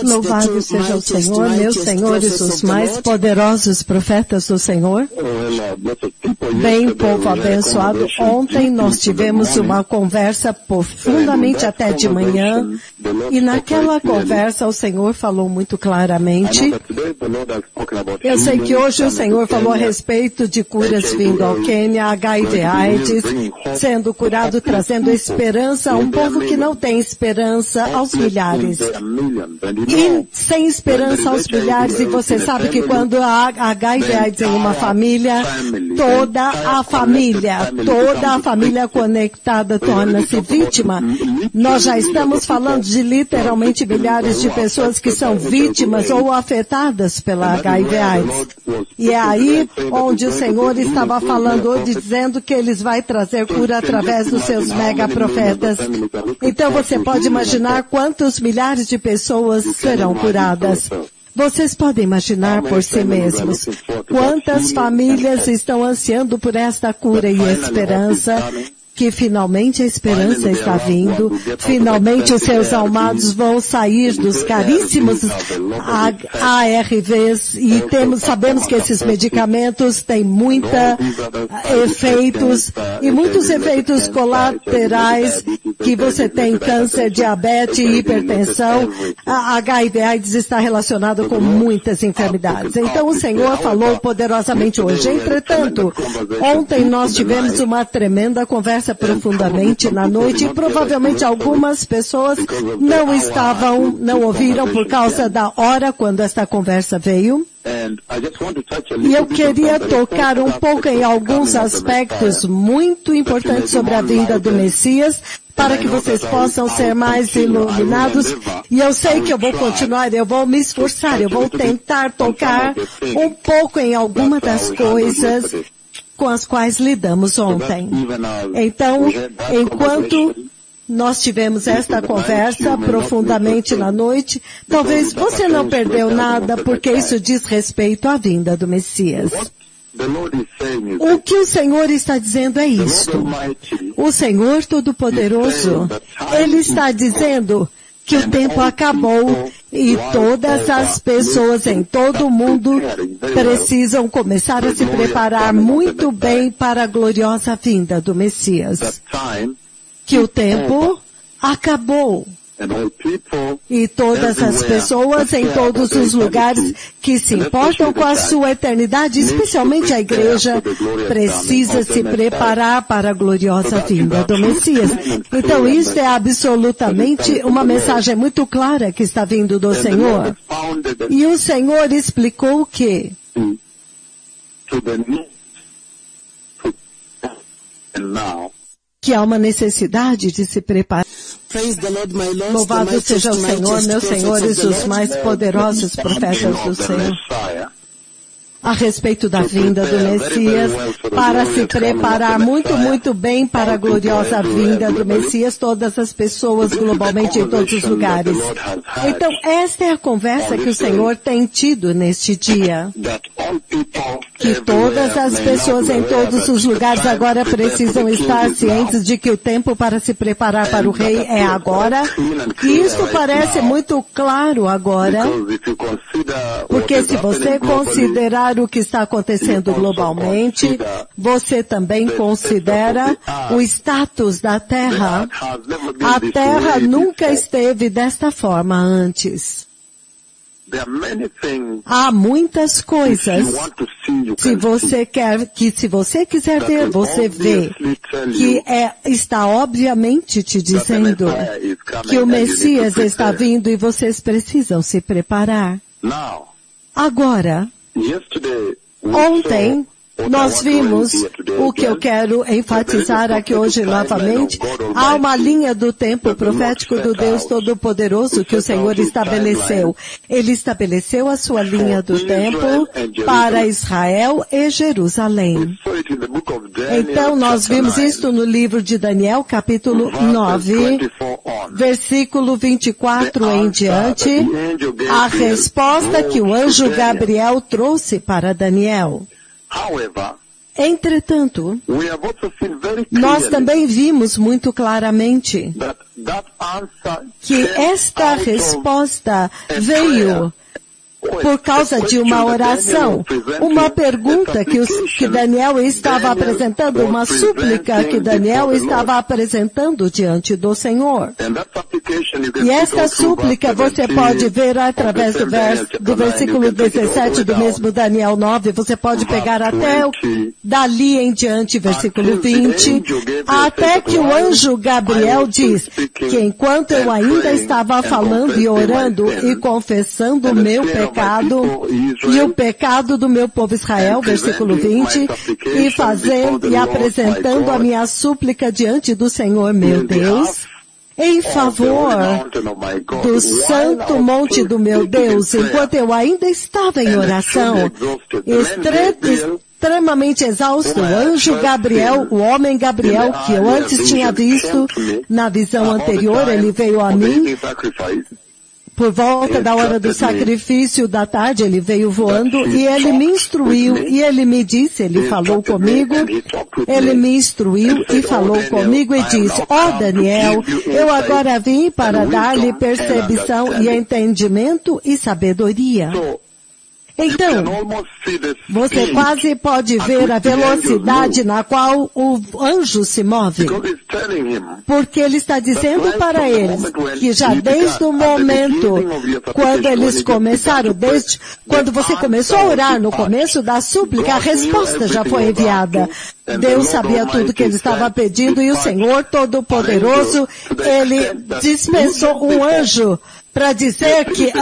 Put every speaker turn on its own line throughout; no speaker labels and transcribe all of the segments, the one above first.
Louvado seja o Senhor, meus senhores, os mais poderosos profetas do Senhor. Bem, povo abençoado, ontem nós tivemos uma conversa profundamente até de manhã, e naquela conversa o Senhor falou muito claramente. Eu sei que hoje o Senhor falou a respeito de curas vindo ao Quênia, HIV/AIDS, sendo curado, trazendo esperança a um povo que não tem esperança, aos milhares. E sem esperança aos milhares, e você sabe que quando há HIV/AIDS em uma família, toda a família conectada torna-se vítima. Nós já estamos falando de literalmente milhares de pessoas que são vítimas ou afetadas pela HIV/AIDS. E é aí onde o Senhor estava falando hoje, dizendo que eles vai trazer cura através dos seus mega profetas. Então você pode imaginar quantos milhares de pessoas serão curadas. Vocês podem imaginar por si mesmos quantas famílias estão ansiando por esta cura e esperança, que finalmente a esperança está vindo, finalmente os seus amados vão sair dos caríssimos ARVs e sabemos que esses medicamentos têm muitos efeitos colaterais, que você tem câncer, diabetes e hipertensão. A HIV/AIDS está relacionado com muitas enfermidades. Então o Senhor falou poderosamente hoje. Entretanto, ontem nós tivemos uma tremenda conversa profundamente na noite, e provavelmente algumas pessoas não ouviram por causa da hora quando esta conversa veio. E eu queria tocar um pouco em alguns aspectos muito importantes sobre a vinda do Messias, para que vocês possam ser mais iluminados. E eu sei que eu vou continuar, eu vou me esforçar, eu vou tentar tocar um pouco em alguma das coisas com as quais lidamos ontem. Então, enquanto nós tivemos esta conversa profundamente na noite, talvez você não perdeu nada, porque isso diz respeito à vinda do Messias. O que o Senhor está dizendo é isto. O Senhor Todo-Poderoso, Ele está dizendo que o tempo acabou e todas as pessoas em todo o mundo precisam começar a se preparar muito bem para a gloriosa vinda do Messias. Que o tempo acabou. E todas as pessoas em todos os lugares que se importam com a sua eternidade, especialmente a igreja, precisa se preparar para a gloriosa vinda do Messias. Então isso é absolutamente uma mensagem muito clara que está vindo do Senhor. E o Senhor explicou que há uma necessidade de se preparar. Louvado seja o Senhor, meus senhores, os mais poderosos profetas do Senhor, a respeito da vinda do Messias, para se preparar muito bem para a gloriosa vinda do Messias, todas as pessoas globalmente em todos os lugares. Então, esta é a conversa que o Senhor tem tido neste dia. Que todas as pessoas em todos os lugares agora precisam estar cientes de que o tempo para se preparar para o Rei é agora. E isso parece muito claro agora, porque se você considerar o que está acontecendo globalmente, você também considera o status da Terra. A Terra nunca esteve desta forma antes. Há muitas coisas. Se você quiser ver, você vê que está obviamente te dizendo que o Messias está vindo e vocês precisam se preparar. Agora, ontem, nós vimos o que eu quero enfatizar aqui hoje novamente. Há uma linha do tempo profético do Deus Todo-Poderoso que o Senhor estabeleceu. Ele estabeleceu a sua linha do tempo para Israel e Jerusalém. Então, nós vimos isto no livro de Daniel, capítulo 9, versículo 24 em diante, a resposta que o anjo Gabriel trouxe para Daniel. Entretanto, nós também vimos muito claramente que esta resposta veio por causa de uma oração, uma pergunta que Daniel estava apresentando, uma súplica que Daniel estava apresentando diante do Senhor. E esta súplica você pode ver através do versículo 17 do mesmo Daniel 9, você pode pegar até dali em diante, versículo 20, até que o anjo Gabriel diz que enquanto eu ainda estava falando e orando e confessando o meu pecado e o pecado do meu povo Israel, versículo 20, e fazendo e apresentando a minha súplica diante do Senhor meu Deus, em favor do santo monte do meu Deus, enquanto eu ainda estava em oração, extremamente exausto, o anjo Gabriel, o homem Gabriel, que eu antes tinha visto na visão anterior, ele veio a mim, por volta da hora do sacrifício da tarde, ele veio voando e ele me instruiu e ele me disse, ele falou comigo, ele me instruiu e falou comigo e disse, Daniel, eu agora vim para dar-lhe percepção e entendimento e sabedoria. Então, você quase pode ver a velocidade na qual o anjo se move. Porque ele está dizendo para eles que já desde o momento, quando eles começaram, quando você começou a orar no começo da súplica, a resposta já foi enviada. Deus sabia tudo que ele estava pedindo e o Senhor Todo-Poderoso, ele dispensou um anjo para dizer que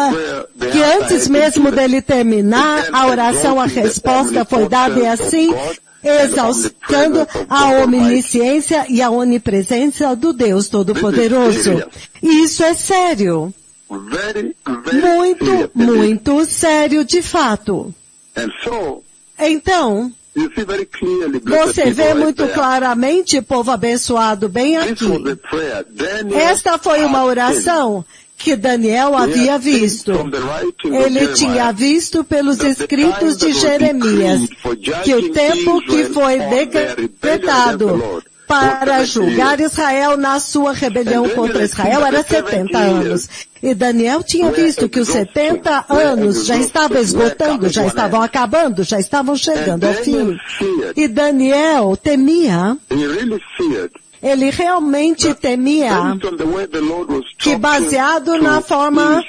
antes mesmo dele terminar a oração, a resposta foi dada e assim, exaustando a onisciência e a onipresença do Deus Todo-Poderoso. E isso é sério. Muito, muito sério de fato. Então, você vê muito claramente, povo abençoado, bem aqui. Esta foi uma oração que Daniel havia visto. Ele tinha visto pelos escritos de Jeremias que o tempo que foi decretado para julgar Israel na sua rebelião contra Israel era 70 anos. E Daniel tinha visto que os 70 anos já estavam esgotando, já estavam acabando, já estavam chegando ao fim. E Daniel temia, ele realmente temia que, baseado na forma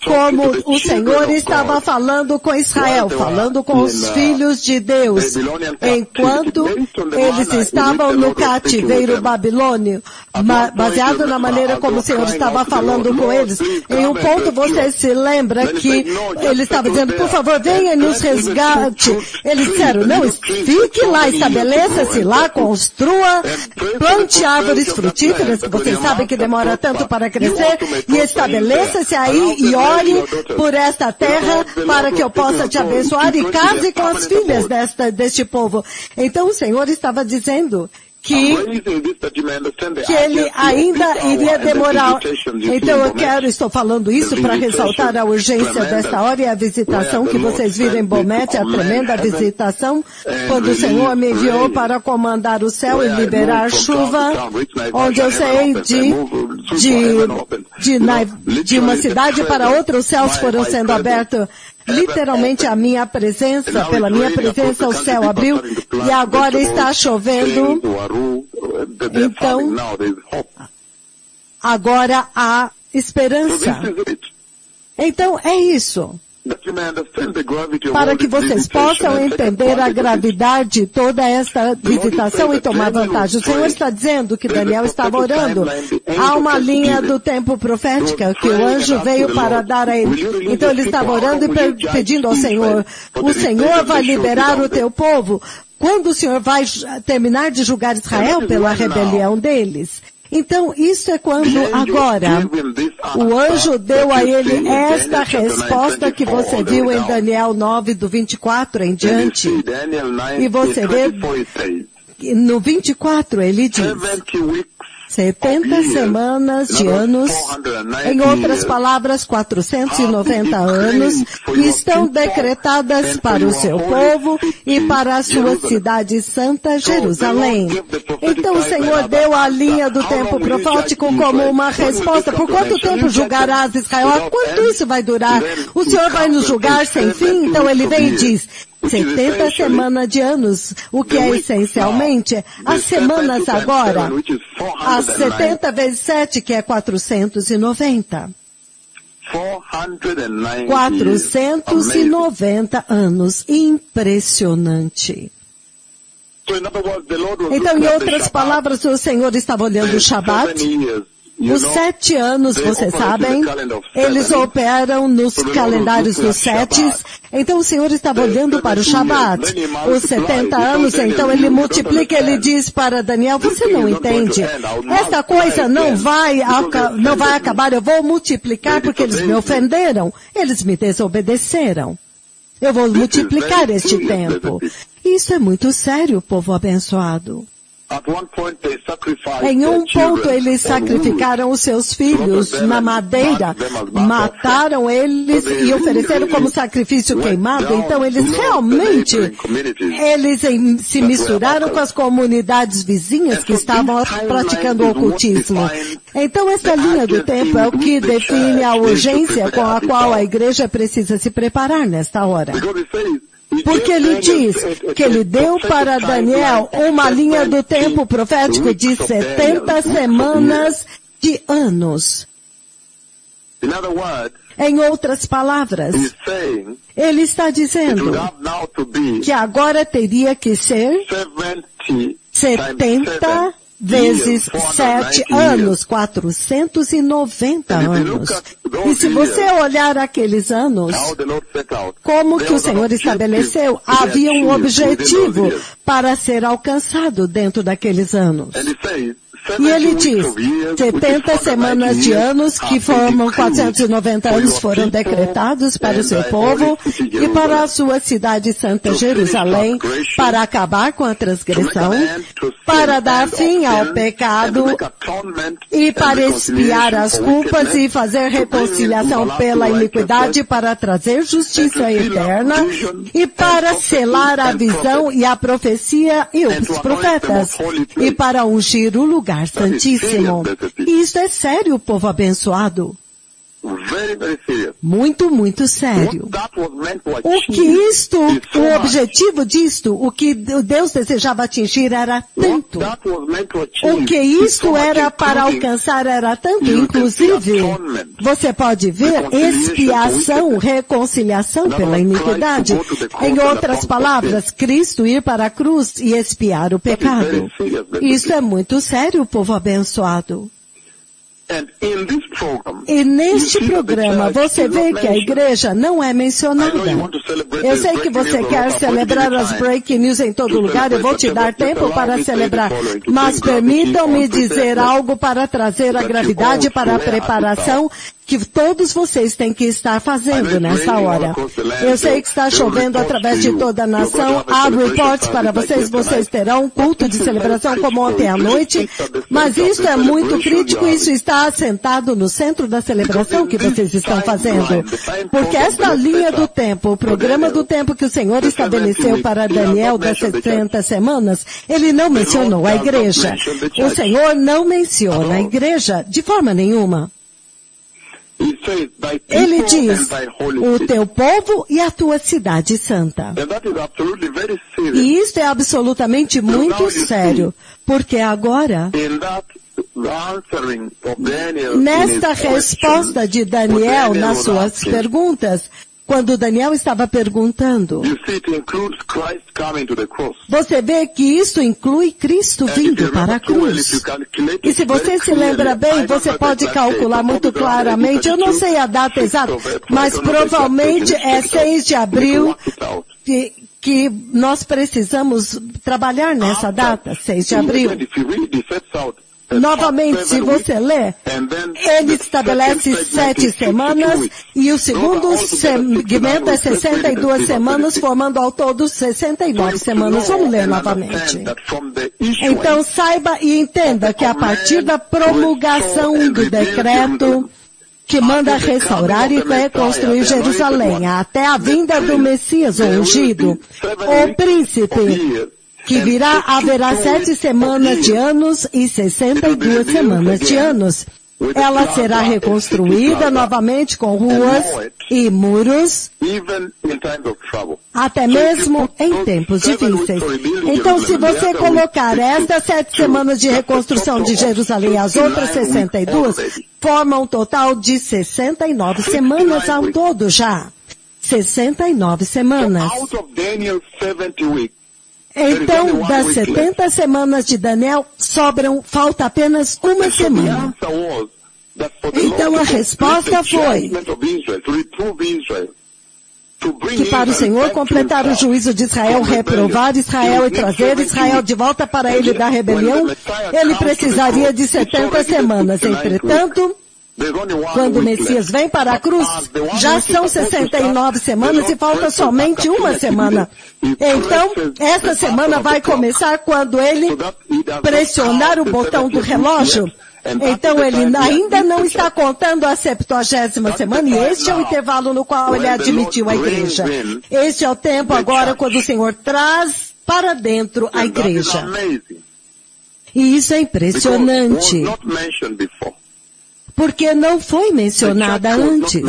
como o Senhor estava falando com Israel, falando com os filhos de Deus, enquanto eles estavam no cativeiro babilônio, baseado na maneira como o Senhor estava falando com eles, em um ponto você se lembra que ele estava dizendo, por favor, venha e nos resgate. Eles disseram, não, fique lá, estabeleça-se lá, construa, plante árvores frutíferas, que vocês sabem que demora tanto para crescer, e estabeleça-se aí e ore por esta terra para que eu possa te abençoar e case com as filhas deste povo. Então o Senhor estava dizendo que ele ainda iria demorar. Então estou falando isso para ressaltar a urgência desta hora e a visitação que vocês viram em Bomete, a tremenda visitação, quando o Senhor me enviou para comandar o céu e liberar chuva, onde eu sei de uma cidade para outra, os céus foram sendo abertos. Literalmente pela minha presença o céu abriu e agora está chovendo. Então, agora há esperança. Então é isso. Para que vocês possam entender a gravidade de toda esta visitação e tomar vantagem. O Senhor está dizendo que Daniel estava orando. Há uma linha do tempo profética que o anjo veio para dar a ele. Então ele estava orando e pedindo ao Senhor, o Senhor vai liberar o teu povo quando o Senhor vai terminar de julgar Israel pela rebelião deles. Então, isso é quando agora o anjo deu a ele esta resposta que você viu em Daniel 9, do 24 em diante. E você vê, no 24 ele diz, 70 semanas de anos, em outras palavras, 490 anos, que estão decretadas para o seu povo e para a sua cidade santa, Jerusalém. Então o Senhor deu a linha do tempo profético como uma resposta. Por quanto tempo julgarás Israel? Quanto isso vai durar? O Senhor vai nos julgar sem fim? Então ele vem e diz, 70 semanas de anos, o que é essencialmente as semanas agora, as 70 vezes 7, que é 490. 490 anos. Impressionante. Então, em outras palavras, o Senhor estava olhando o Shabat. Os 7 anos, vocês sabem, eles operam nos calendários dos 7. Então o Senhor estava olhando para o Shabat. Os 70 anos, então ele multiplica, ele diz para Daniel, você não entende. Esta coisa não vai acabar, eu vou multiplicar porque eles me ofenderam. Eles me desobedeceram. Eu vou multiplicar este tempo. Isso é muito sério, povo abençoado. Em um ponto eles sacrificaram os seus filhos na madeira, mataram eles e ofereceram como sacrifício queimado. Então eles realmente, se misturaram com as comunidades vizinhas que estavam praticando o ocultismo. Então essa linha do tempo é o que define a urgência com a qual a igreja precisa se preparar nesta hora. Porque ele diz que ele deu para Daniel uma linha do tempo profético de 70 semanas de anos. Em outras palavras, ele está dizendo que agora teria que ser 70 vezes 7 anos, 490 anos. E se você olhar aqueles anos, como que o Senhor estabeleceu, havia um objetivo para ser alcançado dentro daqueles anos. E ele diz, 70 semanas de anos, que formam 490 anos, foram decretados para o seu povo e para a sua cidade santa Jerusalém, para acabar com a transgressão, para dar fim ao pecado e para expiar as culpas e fazer reconciliação pela iniquidade, para trazer justiça eterna e para selar a visão e a profecia e os profetas e para ungir o lugar santíssimo. E isso é sério, povo abençoado. Muito, muito sério. O objetivo disto, o que Deus desejava atingir era tanto. O que isto era para alcançar era tanto, inclusive, você pode ver expiação, reconciliação pela iniquidade. Em outras palavras, Cristo ir para a cruz e expiar o pecado. Isso é muito sério, povo abençoado. E neste programa você vê que a igreja não é mencionada. Eu sei que você quer celebrar as breaking news em todo lugar, eu vou te dar tempo para celebrar. Mas permitam-me dizer algo para trazer a gravidade para a preparação que todos vocês têm que estar fazendo nessa hora. Eu sei que está chovendo através de toda a nação. Há reportes para vocês. Vocês terão um culto de celebração como ontem à noite. Mas isso é muito crítico. Isso está assentado no centro da celebração que vocês estão fazendo. Porque esta linha do tempo, o programa do tempo que o Senhor estabeleceu para Daniel das 70 semanas, ele não mencionou a igreja. O Senhor não menciona a igreja de forma nenhuma. Ele diz, o teu povo e a tua cidade santa. E isso é absolutamente muito sério, porque agora, nesta resposta de Daniel nas suas perguntas, quando Daniel estava perguntando, você vê que isso inclui Cristo vindo para a cruz. E se você se lembra bem, você pode calcular muito claramente, eu não sei a data exata, mas provavelmente é 6 de abril que nós precisamos trabalhar nessa data, 6 de abril. Novamente, se você ler, ele estabelece 7 semanas e o segundo segmento é 62 semanas, formando ao todo 69 semanas. Vamos ler novamente. Então saiba e entenda que a partir da promulgação do decreto que manda restaurar e reconstruir Jerusalém até a vinda do Messias ungido, o príncipe que virá, haverá 7 semanas de anos e 62 semanas de anos. Ela será reconstruída novamente com ruas e muros, até mesmo em tempos difíceis. Então, se você colocar estas 7 semanas de reconstrução de Jerusalém e as outras 62, formam um total de 69 semanas ao todo já. 69 semanas. Então, das 70 semanas de Daniel, falta apenas uma semana. Então a resposta foi que para o Senhor completar o juízo de Israel, reprovar Israel e trazer Israel de volta para ele da rebelião, ele precisaria de 70 semanas. Entretanto, quando o Messias vem para a cruz, já são 69 semanas e falta somente uma semana. Então, essa semana vai começar quando ele pressionar o botão do relógio. Então ele ainda não está contando a 70ª semana e este é o intervalo no qual ele admitiu a igreja. Este é o tempo agora quando o Senhor traz para dentro a igreja. E isso é impressionante. Porque não foi mencionada antes.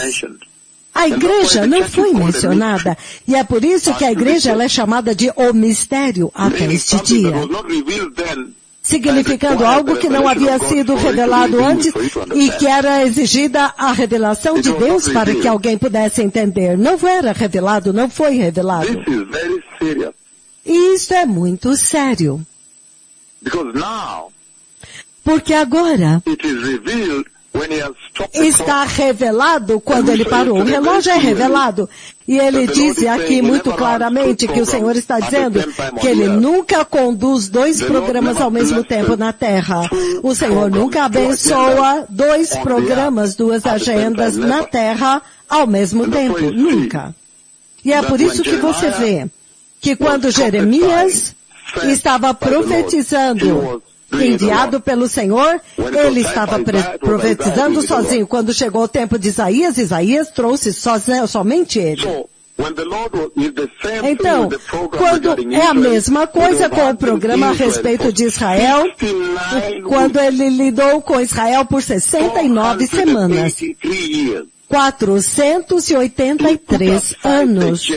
A igreja não foi mencionada. E é por isso que a igreja ela é chamada de o mistério até este dia. Significando algo que não havia sido revelado antes e que era exigida a revelação de Deus para que alguém pudesse entender. Não era revelado, não foi revelado. E isso é muito sério. Porque agora está revelado quando ele parou. O relógio é revelado. E ele diz aqui muito claramente que o Senhor está dizendo que ele nunca conduz 2 programas ao mesmo tempo na Terra. O Senhor nunca abençoa 2 programas, 2 agendas na Terra ao mesmo tempo. Nunca. E é por isso que você vê que quando Jeremias estava profetizando, enviado pelo Senhor, ele estava profetizando sozinho. Quando chegou o tempo de Isaías, Isaías trouxe somente ele. Então, quando é a mesma coisa com o programa a respeito de Israel, quando ele lidou com Israel por 69 semanas. 483 anos.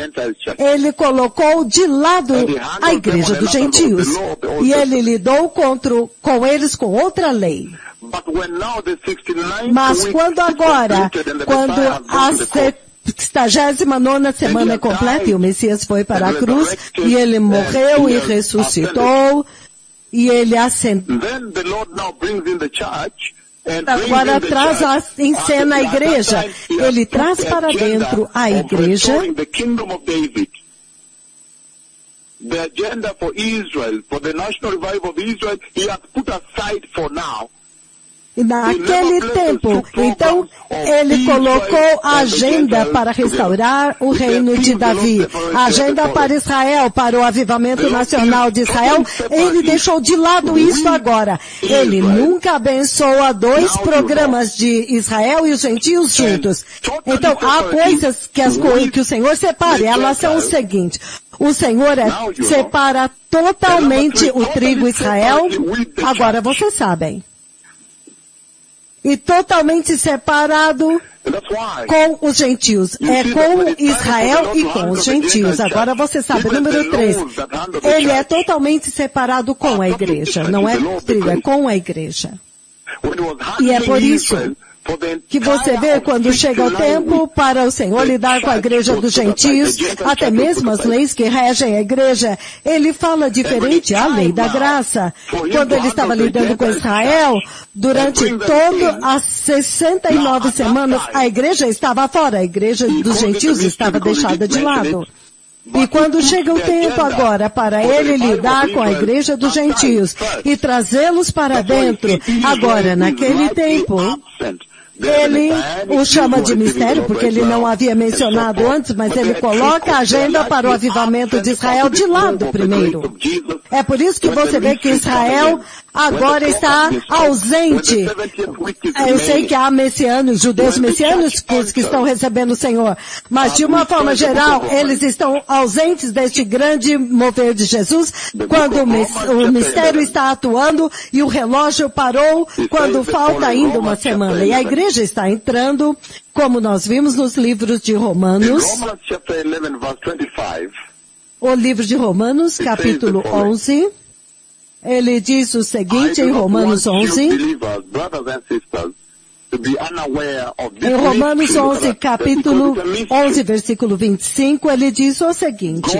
Ele colocou de lado a igreja dos gentios. E ele lidou com eles com outra lei. Mas quando a 69ª semana é completa e o Messias foi para a cruz, e ele morreu e ressuscitou, e ele ascendeu. Agora traz em cena a igreja. Ele traz para dentro a igreja. The agenda for Israel, for the national revival of Israel, he had put aside for now. E naquele tempo, então, ele colocou a agenda para restaurar o reino de Davi, a agenda para Israel, para o avivamento nacional de Israel, ele deixou de lado isso agora. Ele nunca abençoa 2 programas de Israel e os gentios juntos. Então, há coisas que o Senhor separa, e elas são o seguinte: o Senhor separa totalmente o trigo Israel, agora vocês sabem. E totalmente separado com os gentios. É com Israel e com os gentios. Agora você sabe, número 3. Ele é totalmente separado com a igreja. Não é trigo, é com a igreja. E é por isso que você vê quando chega o tempo para o Senhor lidar com a igreja dos gentios, até mesmo as leis que regem a igreja, ele fala diferente à lei da graça. Quando ele estava lidando com Israel, durante todas as 69 semanas, a igreja estava fora, a igreja dos gentios estava deixada de lado. E quando chega o tempo agora para ele lidar com a igreja dos gentios e trazê-los para dentro, agora naquele tempo, ele o chama de mistério, porque ele não havia mencionado antes, mas ele coloca a agenda para o avivamento de Israel de lado primeiro. É por isso que você vê que Israel agora está ausente. Eu sei que há messianos, judeus messiânicos que estão recebendo o Senhor, mas de uma forma geral, eles estão ausentes deste grande mover de Jesus, quando o mistério está atuando e o relógio parou, quando falta ainda uma semana. E a igreja está entrando, como nós vimos nos livros de Romanos, o livro de Romanos, capítulo 11, ele diz o seguinte em Romanos 11, em Romanos 11, capítulo 11, versículo 25, ele diz o seguinte: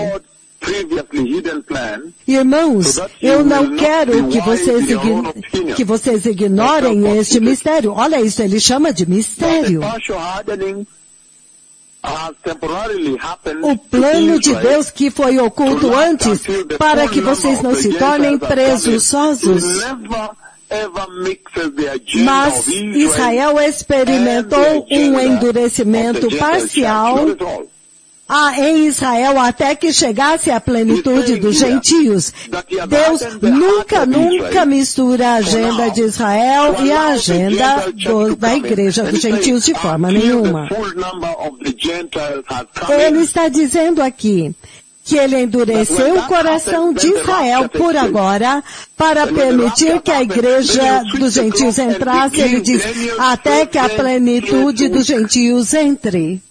irmãos, eu não quero que vocês ignorem este mistério. Olha isso, ele chama de mistério. O plano de Deus que foi oculto antes, para que vocês não se tornem presunçosos. Mas Israel experimentou um endurecimento parcial em Israel até que chegasse a plenitude dos gentios. Deus nunca mistura a agenda de Israel e a agenda da igreja dos gentios de forma nenhuma. Ele está dizendo aqui que ele endureceu o coração de Israel por agora, para permitir que a igreja dos gentios entrasse. Ele diz, até que a plenitude dos gentios entre.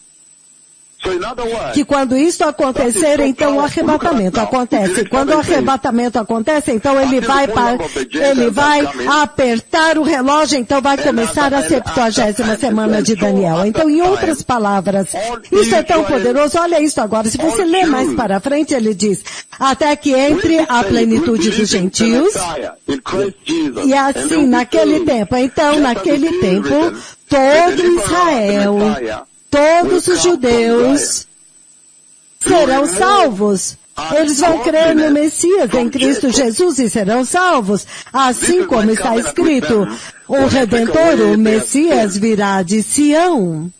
Que quando isso acontecer, então o arrebatamento acontece. Quando o arrebatamento acontece, então ele vai apertar o relógio, então vai começar a 70ª semana de Daniel. Então, em outras palavras, isso é tão poderoso. Olha isso agora. Se você ler mais para frente, ele diz, até que entre a plenitude dos gentios, e assim, naquele tempo, todo Israel, todos os judeus serão salvos. Eles vão crer no Messias, em Cristo Jesus, e serão salvos. Assim como está escrito, o Redentor, o Messias, virá de Sião.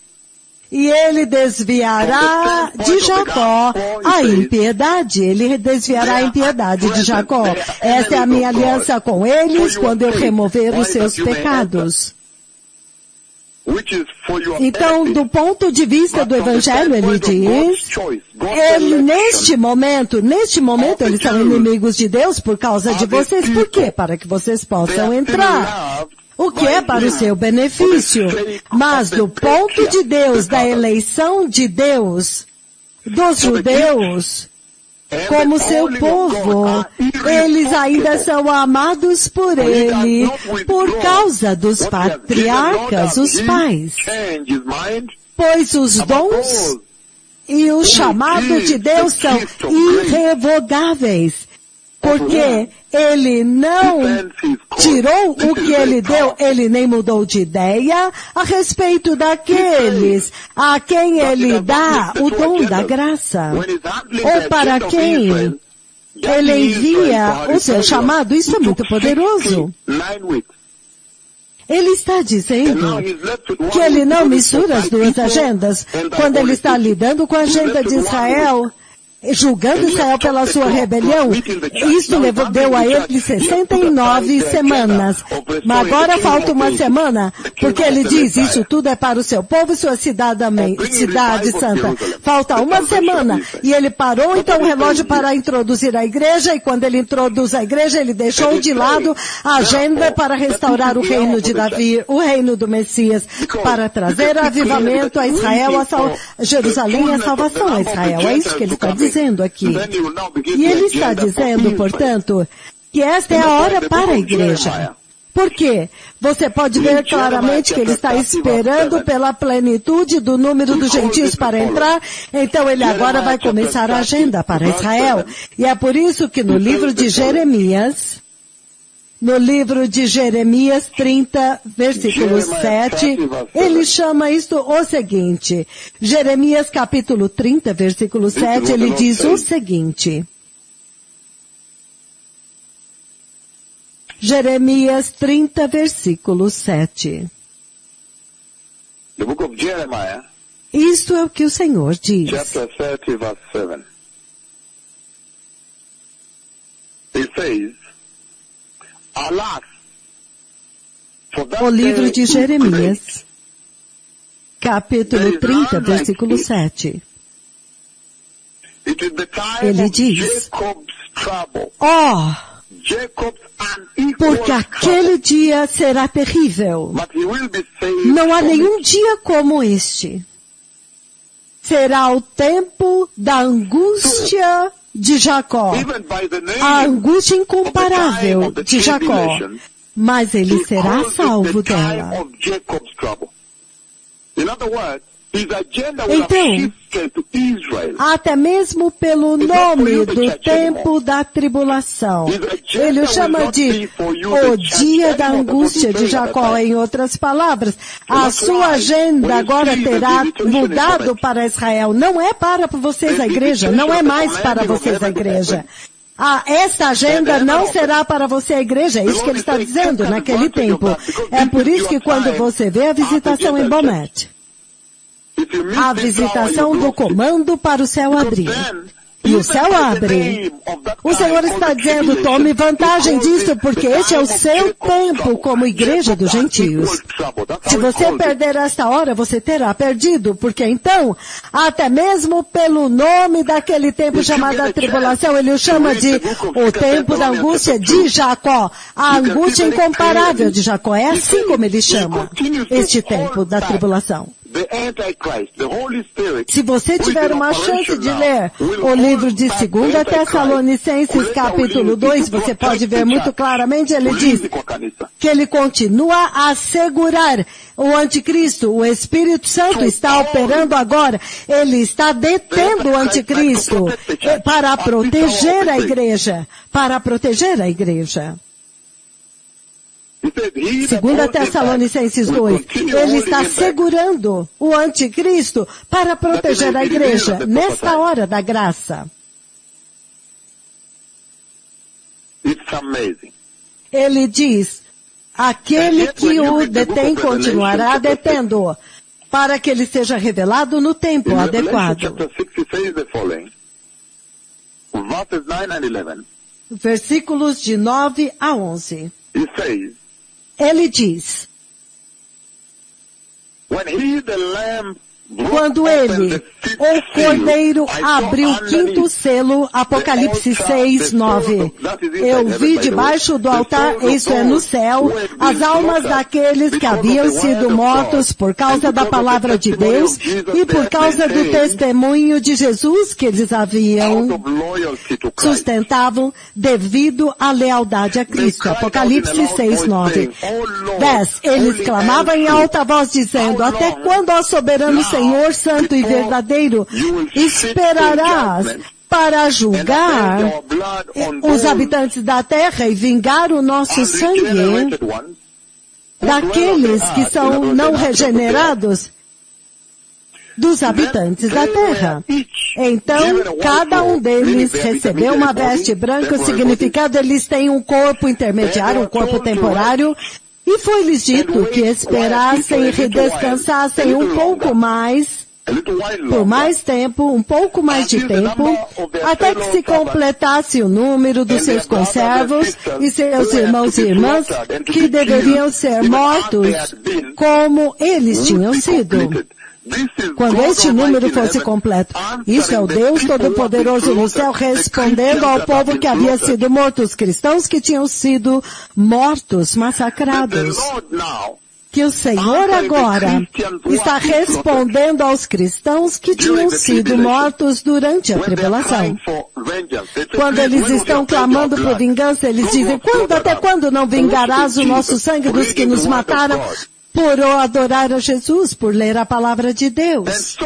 E ele desviará de Jacó a impiedade. Ele desviará a impiedade de Jacó. Esta é a minha aliança com eles quando eu remover os seus pecados. Então, do ponto de vista do Evangelho, ele diz, neste momento, eles são inimigos de Deus por causa de vocês. Por quê? Para que vocês possam entrar. O que é para o seu benefício. Mas do ponto de Deus, da eleição de Deus, dos judeus, como seu povo, eles ainda são amados por ele, por causa dos patriarcas, os pais. Pois os dons e o chamado de Deus são irrevogáveis. Porque ele não tirou o que ele deu, ele nem mudou de ideia a respeito daqueles a quem ele dá o dom da graça, ou para quem ele envia o seu chamado. Isso é muito poderoso. Ele está dizendo que ele não mistura as duas agendas. Quando ele está lidando com a agenda de Israel, julgando Israel pela sua rebelião, isso deu a ele 69 semanas. Mas agora falta uma semana, porque ele diz, isso tudo é para o seu povo e sua cidade santa. Falta uma semana. E ele parou então o relógio para introduzir a igreja, e quando ele introduz a igreja, ele deixou de lado a agenda para restaurar o reino de Davi, o reino do Messias, para trazer avivamento a Israel, a Jerusalém e a salvação a Israel. É isso que ele está dizendo aqui. E ele está dizendo, portanto, que esta é a hora para a igreja. Por quê? Você pode ver claramente que ele está esperando pela plenitude do número dos gentios para entrar, então ele agora vai começar a agenda para Israel. E é por isso que no livro de Jeremias, No livro de Jeremias 30, versículo 7, ele chama isto o seguinte. Jeremias capítulo 30, versículo 7, ele diz o seguinte. Jeremias 30, versículo 7.
The book of Jeremiah,
isto é o que o Senhor diz.
chapter 30, verse 7. It says, Alas, for that
O livro
day
de
is
Jeremias,
great.
capítulo 30, versículo 7.
It is the time
Ele
of
diz,
Jacob's trouble. Jacob's unequal
porque aquele dia será terrível.
but he will be saved
Não há
from
nenhum
it.
dia como este. Será o tempo da angústia de Jacó.
Even by the name
A angústia
of the time
incomparável
of the
de Jacó.
tribulation,
Mas ele
he
será
calls it
salvo
the time
dela.
of Jacob's trouble. In other words, his agenda will
Então,
have shifted to Israel.
Até mesmo pelo nome do tempo da tribulação. Ele o chama de o dia da angústia de Jacó. Em outras palavras, a sua agenda agora terá mudado para Israel. Não é para vocês a igreja, não é mais para vocês a igreja. Esta agenda não será para você a igreja, é isso que ele está dizendo naquele tempo. É por isso que quando você vê a visitação em Bomet, a visitação do comando para o céu abrir. E o céu abre. O Senhor está dizendo, tome vantagem disso, porque este é o seu tempo como igreja dos gentios. Se você perder esta hora, você terá perdido, porque então, até mesmo pelo nome daquele tempo chamado a tribulação, ele o chama de o tempo da angústia de Jacó. A angústia incomparável de Jacó. É assim como ele chama este tempo da tribulação. Se você tiver uma chance de ler o livro de 2 Tessalonicenses capítulo 2, você pode ver muito claramente, ele diz que ele continua a segurar o anticristo. O Espírito Santo está operando agora. Ele está detendo o anticristo para proteger a igreja. Para proteger a igreja. 2 Tessalonicenses 2, ele está segurando o anticristo para proteger a igreja nesta hora da graça. Ele diz, aquele que o detém continuará detendo, para que ele seja revelado no tempo adequado. Versículos de 9 a 11. Ele diz, quando ele, o Cordeiro, abriu o quinto selo, Apocalipse 6, 9. Eu vi debaixo do altar, isso é no céu, as almas daqueles que haviam sido mortos por causa da palavra de Deus e por causa do testemunho de Jesus que eles sustentavam devido à lealdade a Cristo. Apocalipse 6, 9. 10. Eles clamavam em alta voz dizendo, até quando, ó soberano Senhor Santo e verdadeiro, esperarás para julgar os habitantes da terra e vingar o nosso sangue daqueles que são não regenerados dos habitantes da terra. Então, cada um deles recebeu uma veste branca, significando eles têm um corpo intermediário, um corpo temporário, e foi-lhes dito que esperassem e descansassem um pouco mais, por mais tempo, um pouco mais de tempo, até que se completasse o número dos seus conservos e seus irmãos e irmãs que deveriam ser mortos como eles tinham sido. Quando este número fosse completo, isso é o Deus Todo-Poderoso no céu respondendo ao povo que havia sido morto, os cristãos que tinham sido mortos, massacrados. Que o Senhor agora está respondendo aos cristãos que tinham sido mortos durante a tribulação. Quando eles estão clamando por vingança, eles dizem, até quando não vingarás o nosso sangue dos que nos mataram? Por adorar a Jesus, por ler a palavra de Deus.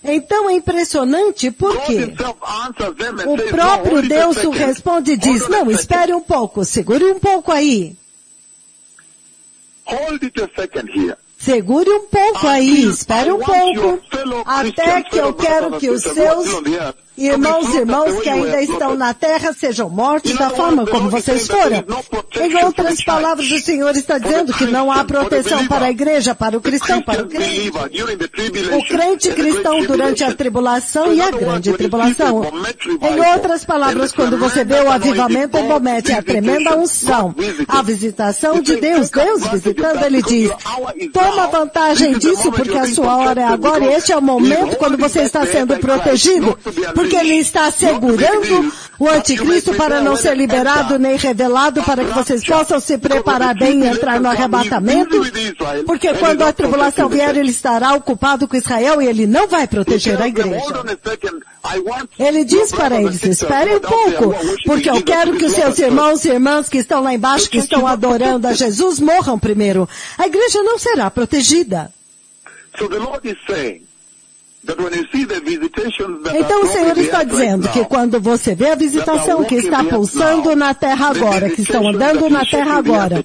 Então é impressionante porque
God himself answers them and
o
says,
próprio
"No, hold it a
Deus
second.
responde e diz,
Hold on a
não,
second.
espere um pouco, segure um pouco aí.
Hold it a second here.
Segure um pouco aí, espere um pouco, até que eu quero que os seus irmãos que ainda estão na terra sejam mortos da forma como vocês foram. Em outras palavras, o Senhor está dizendo que não há proteção para a igreja, para o cristão, para o crente. O crente cristão durante a tribulação e a grande tribulação. Em outras palavras, quando você vê o avivamento em Bomete, a tremenda unção, a visitação de Deus, Deus visitando, ele diz, toma vantagem disso porque a sua hora é agora e este é o momento quando você está sendo protegido, porque ele está segurando o anticristo para não ser liberado nem revelado, para que vocês possam se preparar bem e entrar no arrebatamento, porque quando a tribulação vier, ele estará ocupado com Israel e ele não vai proteger a igreja. Ele diz para eles, esperem um pouco, porque eu quero que os seus irmãos e irmãs que estão lá embaixo, que estão adorando a Jesus, morram primeiro. A igreja não será protegida. Então o Senhor está dizendo que quando você vê a visitação que está pulsando na terra agora, que estão andando na terra agora,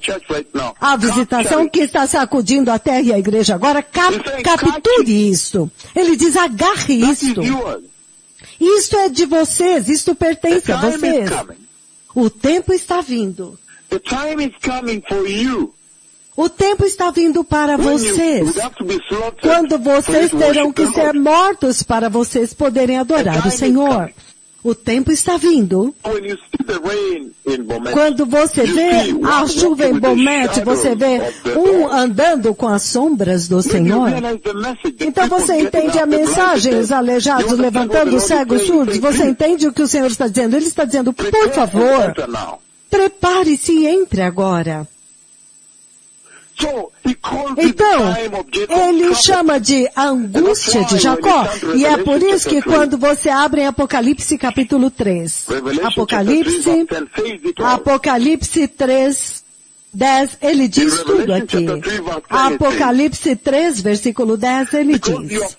a visitação que está sacudindo a terra e a igreja agora, capture isto. Ele diz, agarre isto. Isto é de vocês, isto pertence a vocês. O tempo está vindo. O tempo está vindo para vocês, quando vocês terão que ser mortos para vocês poderem adorar o Senhor. O tempo está vindo. Quando você vê a chuva em Bomete, você vê andando com as sombras do Senhor. Então você entende a mensagem, os aleijados levantando, os cegos surdos, você entende o que o Senhor está dizendo? Ele está dizendo, por favor, prepare-se e entre agora. Então, ele chama de a angústia de Jacó. E é por isso que quando você abre em Apocalipse capítulo 3, Apocalipse 3, 10, ele diz tudo aqui. Apocalipse 3, versículo 10, ele diz,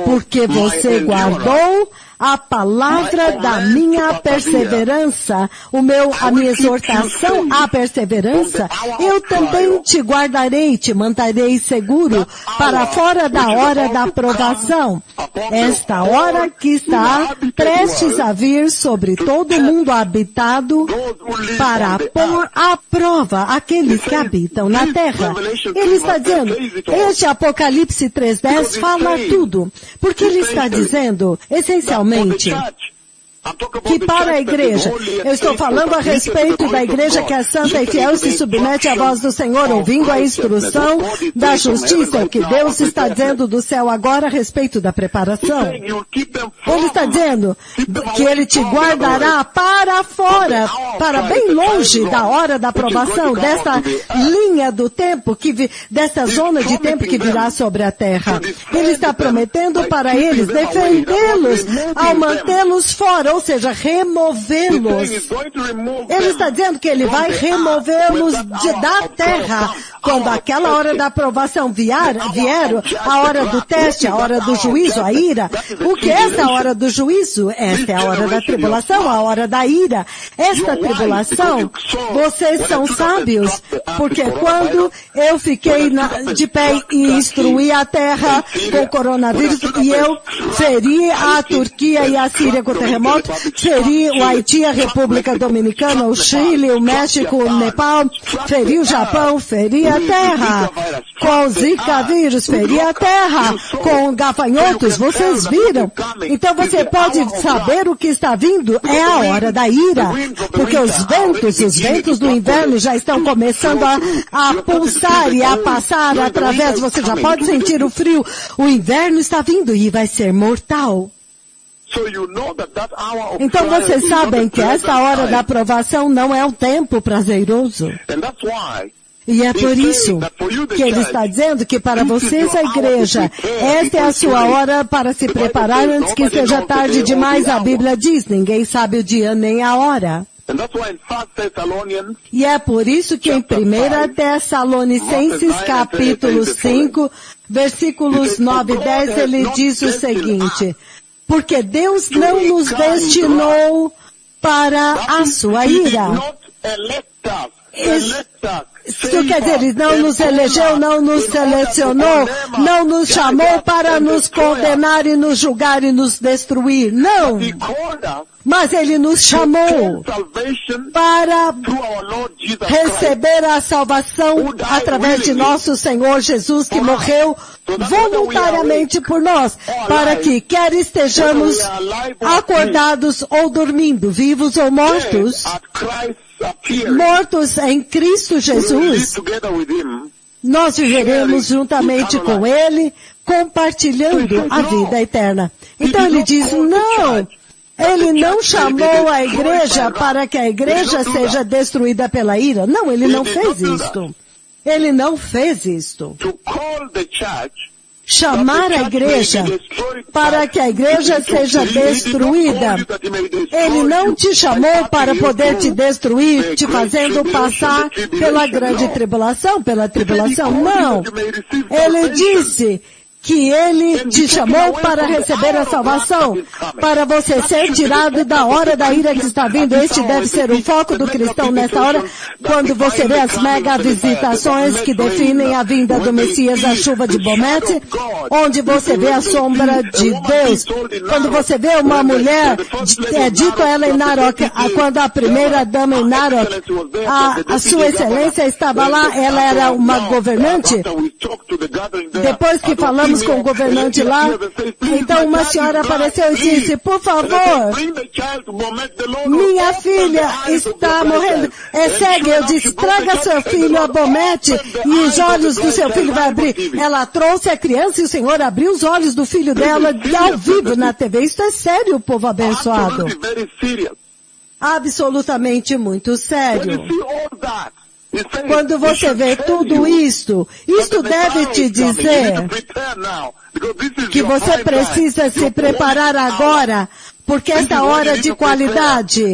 porque você guardou a palavra da minha perseverança, a minha exortação à perseverança, eu também te guardarei, te manterei seguro para fora da hora da provação. Esta hora que está prestes a vir sobre todo mundo habitado para pôr à prova aqueles que habitam na terra. Ele está dizendo, este Apocalipse 3:10 fala tudo, porque ele está dizendo, essencialmente, que para a igreja, eu estou falando a respeito da igreja que é santa e fiel, se submete à voz do Senhor, ouvindo a instrução da justiça, o que Deus está dizendo do céu agora a respeito da preparação. Ele está dizendo que Ele te guardará para fora, para bem longe da hora da aprovação, dessa linha do tempo, dessa zona de tempo que virá sobre a terra. Ele está prometendo para eles defendê-los ao mantê-los fora, ou seja, removê-los. Ele está dizendo que ele vai removê-los da terra. Quando aquela hora da aprovação vier, a hora do teste, a hora do juízo, a ira. O que é essa hora do juízo? Esta é a hora da tribulação, a hora da ira. Esta tribulação, vocês são sábios, porque quando eu fiquei de pé e instruí a terra com o coronavírus, e eu feri a Turquia e a Síria com o terremoto, feri o Haiti, a República Dominicana, o Chile, o México, o Nepal, feri o Japão, feri a terra. Com o Zika vírus, feri a terra. Com gafanhotos, vocês viram. Então você pode saber o que está vindo, é a hora da ira. Porque os ventos do inverno já estão começando a pulsar e a passar através, você já pode sentir o frio. O inverno está vindo e vai ser mortal. Então vocês sabem que essa hora da aprovação não é um tempo prazeroso. E é por isso que ele está dizendo que para vocês, a igreja, esta é a sua hora para se preparar antes que seja tarde demais. A Bíblia diz, ninguém sabe o dia nem a hora.
And that's why in 1 Thessalonians,
E é por isso que em 1 Tessalonicenses capítulo 5, versículos 9 e 10, ele diz o seguinte: porque Deus não nos destinou para a sua ira. Isso quer dizer, Ele não nos elegeu, não nos selecionou, não nos chamou para nos condenar e nos julgar e nos destruir. Não. Mas Ele nos chamou para receber a salvação através de nosso Senhor Jesus, que morreu voluntariamente por nós, para que quer estejamos acordados ou dormindo, vivos ou mortos, mortos em Cristo Jesus, nós viveremos juntamente com Ele, compartilhando a vida eterna. Então Ele diz, não, Ele não chamou a igreja para que a igreja seja destruída pela ira. Não, Ele não fez isto. Ele não fez isto. Chamar a igreja para que a igreja seja destruída. Ele não te chamou para poder te destruir, te fazendo passar pela grande tribulação, pela tribulação. Não. Ele disse que Ele te chamou para receber a salvação, para você ser tirado da hora da ira que está vindo. Este deve ser o foco do cristão nessa hora, quando você vê as mega visitações que definem a vinda do Messias, a chuva de Bomete, onde você vê a sombra de Deus. Quando você vê uma mulher, é dito a ela em Narok, quando a primeira dama em Narok, a sua excelência estava lá, ela era uma governante. Depois que falamos com o governante lá, então uma senhora apareceu e disse, por favor, minha filha está morrendo, é cega. Eu disse, traga seu filho a Bomete e os olhos do seu filho vai abrir. Ela trouxe a criança e o Senhor abriu os olhos do filho dela ao vivo na TV. Isso é sério, povo abençoado. Absolutamente muito sério. Quando você vê tudo isto deve te dizer que você precisa se preparar agora, porque esta hora de qualidade.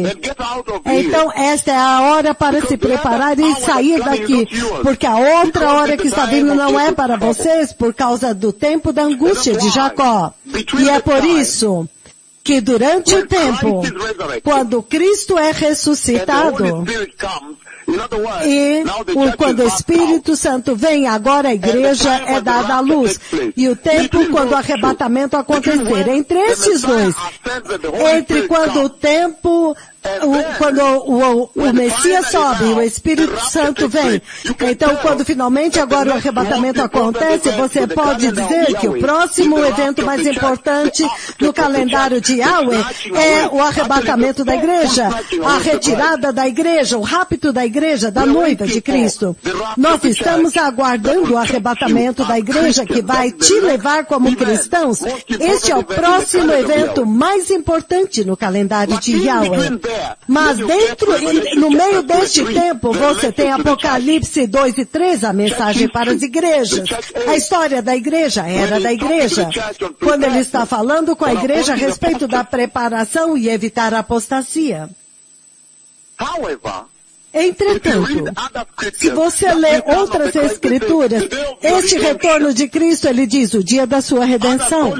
Então esta é a hora para se preparar e sair daqui, porque a outra hora que está vindo não é para vocês, por causa do tempo da angústia de Jacó. E é por isso que durante o tempo, quando Cristo é ressuscitado, e quando o Espírito Santo vem, agora a igreja é dada à luz. E o tempo quando o arrebatamento acontecer. Entre esses dois, entre quando o tempo, quando o Messias sobe e o Espírito Santo vem, então quando finalmente agora o arrebatamento acontece, você pode dizer que o próximo evento mais importante no calendário de Yahweh é o arrebatamento da igreja, a retirada da igreja, o rapto da igreja, da noiva de Cristo. Nós estamos aguardando o arrebatamento da igreja que vai te levar como cristãos. Este é o próximo evento mais importante no calendário de Yahweh. Mas no meio deste tempo, você tem Apocalipse 2 e 3, a mensagem para as igrejas. A história da igreja, a era da igreja. Quando ele está falando com a igreja a respeito da preparação e evitar a apostasia. Entretanto, se você lê outras escrituras, este retorno de Cristo, ele diz o dia da sua redenção.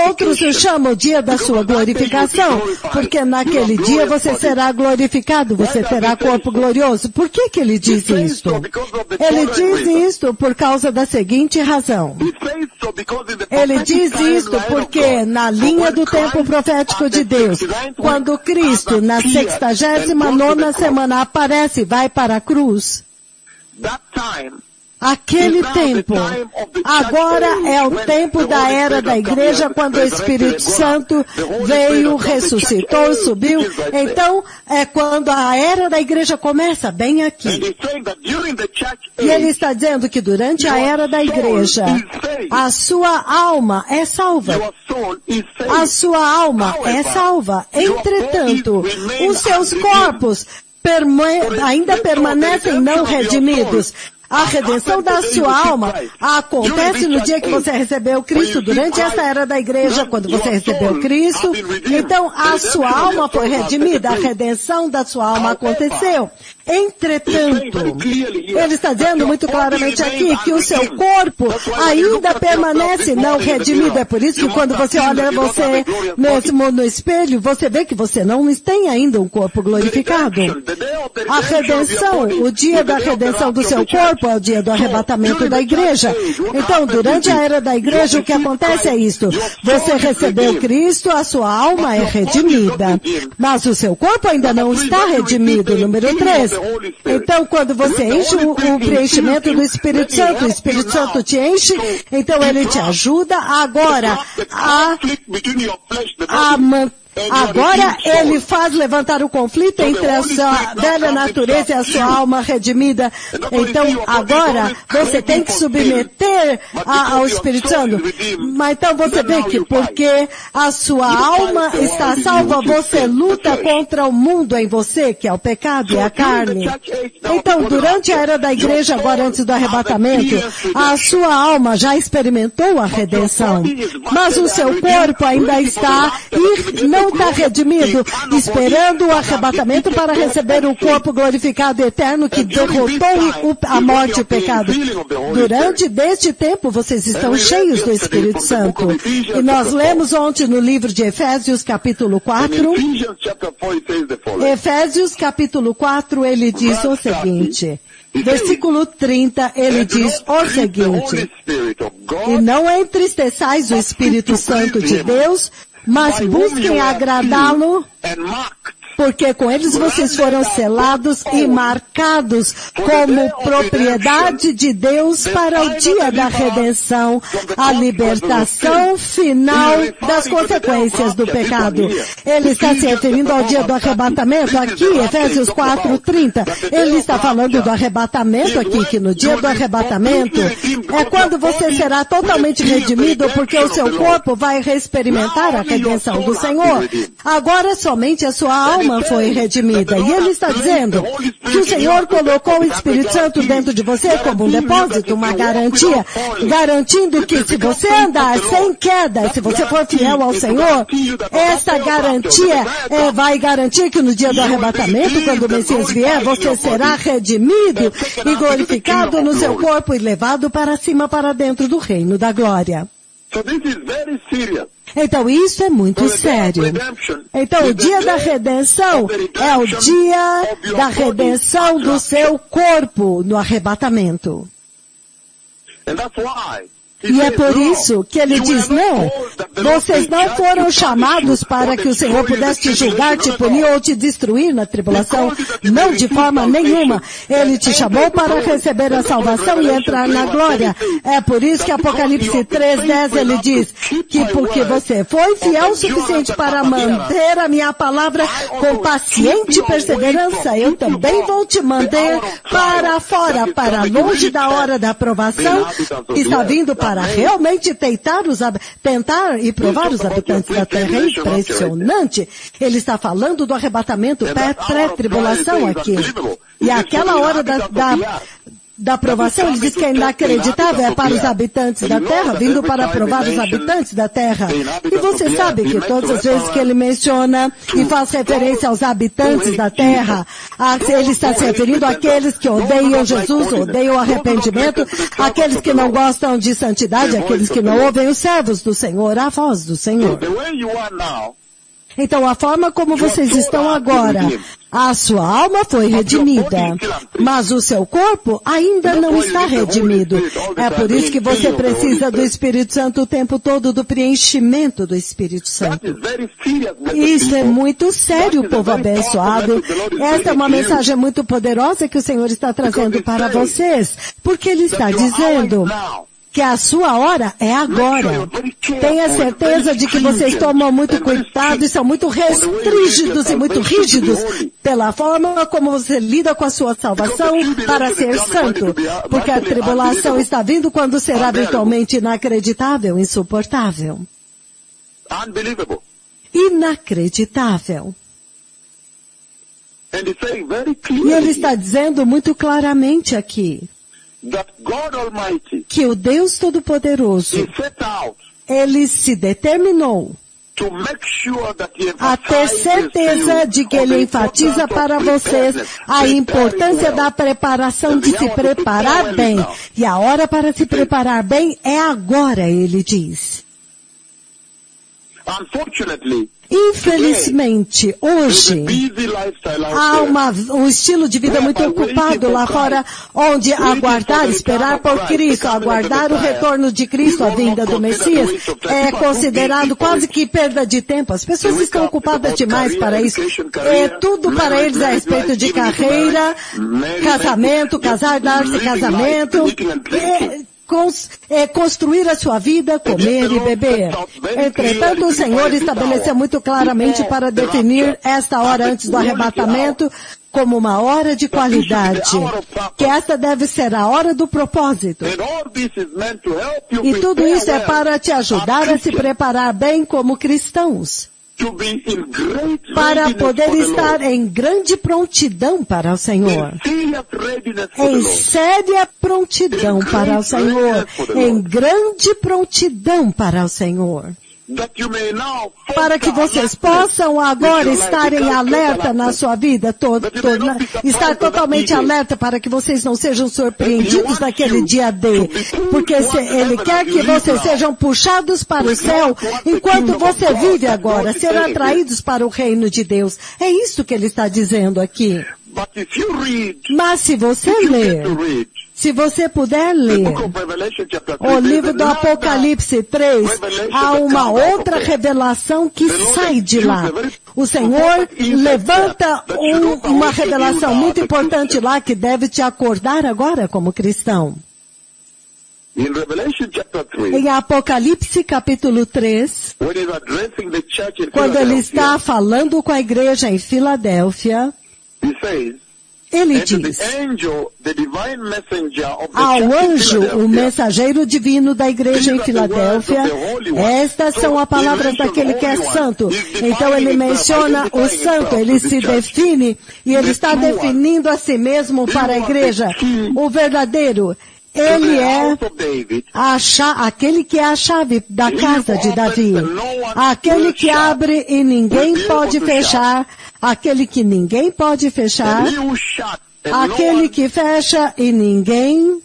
Outros o chamam o dia da sua glorificação, porque naquele dia você será glorificado, você terá corpo glorioso. Por que ele diz isto? Ele diz isto por causa da seguinte razão. Ele diz isto porque na linha do tempo profético de Deus, quando Cristo, na 69ª semana, aparece e vai para a cruz, aquele tempo, agora é o tempo da era da igreja, quando o Espírito Santo veio, ressuscitou, subiu. Então, é quando a era da igreja começa, bem aqui. E ele está dizendo que durante a era da igreja, a sua alma é salva. A sua alma é salva. Entretanto, os seus corpos ainda permanecem não redimidos. A redenção da sua alma acontece no dia que você recebeu Cristo, durante essa era da igreja, quando você recebeu Cristo. Então, a sua alma foi redimida, a redenção da sua alma aconteceu. Entretanto, ele está dizendo muito claramente aqui que o seu corpo ainda permanece não redimido. É por isso que quando você olha você mesmo no espelho, você vê que você não tem ainda um corpo glorificado. A redenção, o dia da redenção do seu corpo é o dia do arrebatamento da igreja. Então, durante a era da igreja, o que acontece é isto. Você recebeu Cristo, a sua alma é redimida. Mas o seu corpo ainda não está redimido. Número 3. Então, quando você enche o preenchimento do Espírito Santo, o Espírito Santo te enche, então ele te ajuda agora Agora ele faz levantar o conflito entre a sua velha natureza e a sua alma redimida. Então agora você tem que submeter ao Espírito Santo. Mas então você vê que porque a sua alma está salva, você luta contra o mundo em você, que é o pecado e a carne. Então durante a era da igreja, agora antes do arrebatamento, a sua alma já experimentou a redenção. Mas o seu corpo ainda está não está redimido, esperando o arrebatamento para receber o corpo glorificado eterno que derrotou a morte e o pecado. Durante deste tempo, vocês estão cheios do Espírito Santo. E nós lemos ontem no livro de Efésios, capítulo 4. Efésios, capítulo 4, ele diz o seguinte. Versículo 30, ele diz o seguinte. E não entristeçais o Espírito Santo de Deus, mas busquem agradá-lo, porque com eles vocês foram selados e marcados como propriedade de Deus para o dia da redenção, a libertação final das consequências do pecado. Ele está se referindo ao dia do arrebatamento aqui, Efésios 4:30. Ele está falando do arrebatamento aqui, que no dia do arrebatamento é quando você será totalmente redimido, porque o seu corpo vai reexperimentar a redenção do Senhor. Agora somente a sua alma foi redimida. E ele está dizendo que o Senhor colocou o Espírito Santo dentro de você como um depósito, uma garantia, garantindo que se você andar sem queda, se você for fiel ao Senhor, essa garantia vai garantir que no dia do arrebatamento, quando o Messias vier, você será redimido e glorificado no seu corpo e levado para cima, para dentro do reino da glória. Então isso é muito sério. Então o dia da redenção é o dia da redenção do seu corpo no arrebatamento. E é por isso que ele diz, não, vocês não foram chamados para que o Senhor pudesse te julgar, te punir ou te destruir na tribulação. Não, de forma nenhuma. Ele te chamou para receber a salvação e entrar na glória. É por isso que Apocalipse 3:10 ele diz que porque você foi fiel o suficiente para manter a minha palavra com paciente perseverança, eu também vou te manter para fora, para longe da hora da aprovação que está vindo para realmente tentar e provar os habitantes da terra. É impressionante. Ele está falando do arrebatamento pré-tribulação aqui. E aquela hora da aprovação, ele diz que é inacreditável, é para os habitantes da terra, vindo para provar os habitantes da terra. E você sabe que todas as vezes que ele menciona e faz referência aos habitantes da terra, ele está se referindo àqueles que odeiam Jesus, odeiam o arrependimento, àqueles que não gostam de santidade, àqueles que não ouvem os servos do Senhor, a voz do Senhor. Então, a forma como vocês estão agora, a sua alma foi redimida, mas o seu corpo ainda não está redimido. É por isso que você precisa do Espírito Santo o tempo todo, do preenchimento do Espírito Santo. Isso é muito sério, povo abençoado. Esta é uma mensagem muito poderosa que o Senhor está trazendo para vocês, porque Ele está dizendo que a sua hora é agora. Tenha certeza de que vocês tomam muito cuidado e são muito rígidos e muito rígidos pela forma como você lida com a sua salvação para ser santo. Porque a tribulação está vindo quando será virtualmente inacreditável, insuportável. Inacreditável. E ele está dizendo muito claramente aqui.
that God Almighty,
que o Deus Todo-Poderoso,
He set out
ele se determinou
to make sure that He
a ter certeza de que ele enfatiza para vocês a importância da preparação, de se preparar bem. E a hora para se preparar bem é agora, ele diz.
Unfortunately,
Infelizmente, hoje, há um estilo de vida muito ocupado lá fora, onde aguardar, esperar por Cristo, aguardar o retorno de Cristo, a vinda do Messias, é considerado quase que perda de tempo. As pessoas estão ocupadas demais para isso. É tudo para eles a respeito de carreira, casamento, casar, dar-se casamento, construir a sua vida, comer e beber. Entretanto, o Senhor estabeleceu muito claramente para definir esta hora antes do arrebatamento como uma hora de qualidade, que esta deve ser a hora do propósito. E tudo isso é para te ajudar a se preparar bem como cristãos, para poder estar em grande prontidão para o Senhor. Em séria prontidão para o Senhor. Em grande prontidão para o Senhor. Para que vocês possam agora estar em alerta na sua vida, estar totalmente alerta para que vocês não sejam surpreendidos naquele dia D. Porque Ele quer que vocês sejam puxados para o céu enquanto você vive agora, ser atraídos para o reino de Deus. É isso que Ele está dizendo aqui. Mas se você ler, se você puder ler o livro do Apocalipse 3, há uma outra revelação que sai de lá. O Senhor levanta uma revelação muito importante lá que deve te acordar agora como cristão. Em Apocalipse capítulo 3, quando ele está falando com a igreja em Filadélfia, ele diz, ao anjo, o mensageiro divino da igreja em Filadélfia, estas são as palavras daquele que é santo. Então ele menciona o santo, ele se define, e ele está definindo a si mesmo para a igreja. O verdadeiro, ele é aquele que é a chave da casa de Davi. Aquele que abre e ninguém pode fechar. Aquele que ninguém pode fechar. Aquele que fecha e ninguém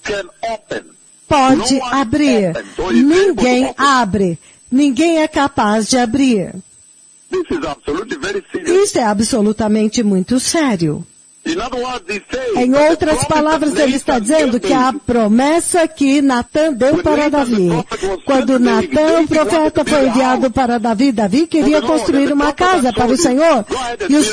pode abrir. Ninguém abre. Ninguém é capaz de abrir. Isso é absolutamente muito sério. Em outras palavras, ele está dizendo que a promessa que Natã deu para Davi, quando Natã, o profeta, foi enviado para Davi, Davi queria construir uma casa para o Senhor,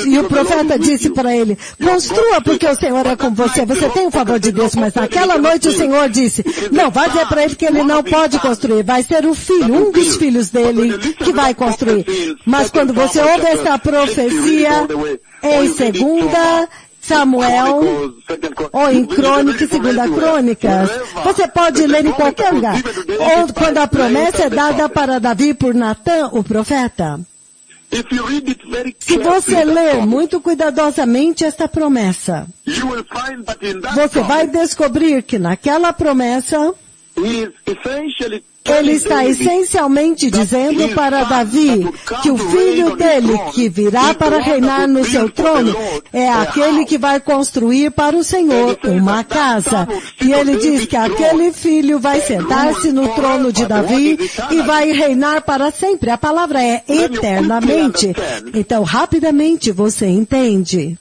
e o profeta disse para ele, construa porque o Senhor é com você, você tem o favor de Deus, mas naquela noite o Senhor disse, não, vai dizer para ele que ele não pode construir, vai ser o filho, um dos filhos dele que vai construir. Mas quando você ouve essa profecia, em 2 Samuel, ou em Crônicas, 2 Crônicas, você pode ler em qualquer lugar. Ou quando a promessa é dada para Davi por Natã, o profeta. Se você ler muito cuidadosamente esta promessa, você vai descobrir que naquela promessa, ele está essencialmente dizendo para Davi que o filho dele, que virá para reinar no seu trono, é aquele que vai construir para o Senhor uma casa. E ele diz que aquele filho vai sentar-se no trono de Davi e vai reinar para sempre. A palavra é eternamente. Então, rapidamente você entende.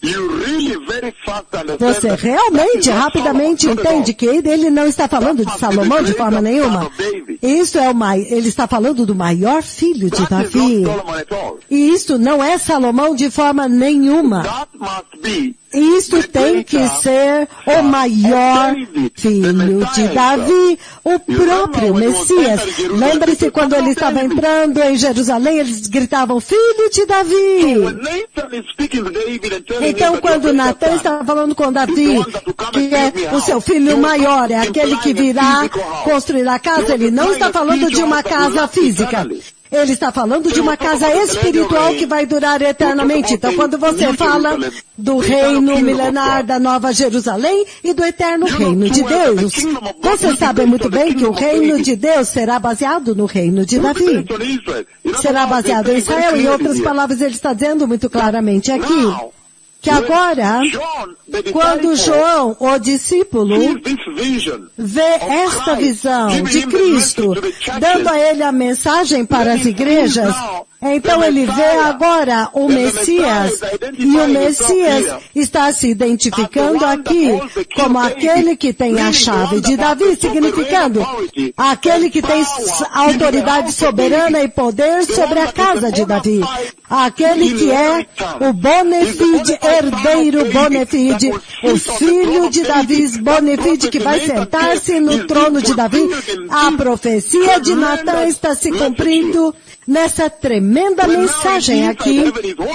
Você realmente, rapidamente entende que ele não está falando de Salomão de forma nenhuma. Isso é ele está falando do maior filho de Davi. E isso não é Salomão de forma nenhuma. Isto tem que ser o maior filho de Davi, o próprio Messias. Lembre-se quando ele estava entrando em Jerusalém, eles gritavam, filho de Davi. Então quando Natã estava falando com Davi, que é o seu filho maior, é aquele que virá construir a casa, ele não está falando de uma casa física. Ele está falando de uma casa espiritual que vai durar eternamente. Então, quando você fala do reino milenar da Nova Jerusalém e do eterno reino de Deus, você sabe muito bem que o reino de Deus será baseado no reino de Davi. Será baseado em Israel. Em outras palavras, ele está dizendo muito claramente aqui que agora, quando João, o discípulo, vê esta visão de Cristo, dando a ele a mensagem para as igrejas, então ele vê agora o Messias, e o Messias está se identificando aqui como aquele que tem a chave de Davi, significando aquele que tem autoridade soberana e poder sobre a casa de Davi. Aquele que é o Bonefide, herdeiro Bonefide, o filho de Davi Bonefide, que vai sentar-se no trono de Davi. A profecia de Natã está se cumprindo nessa tremenda mensagem aqui,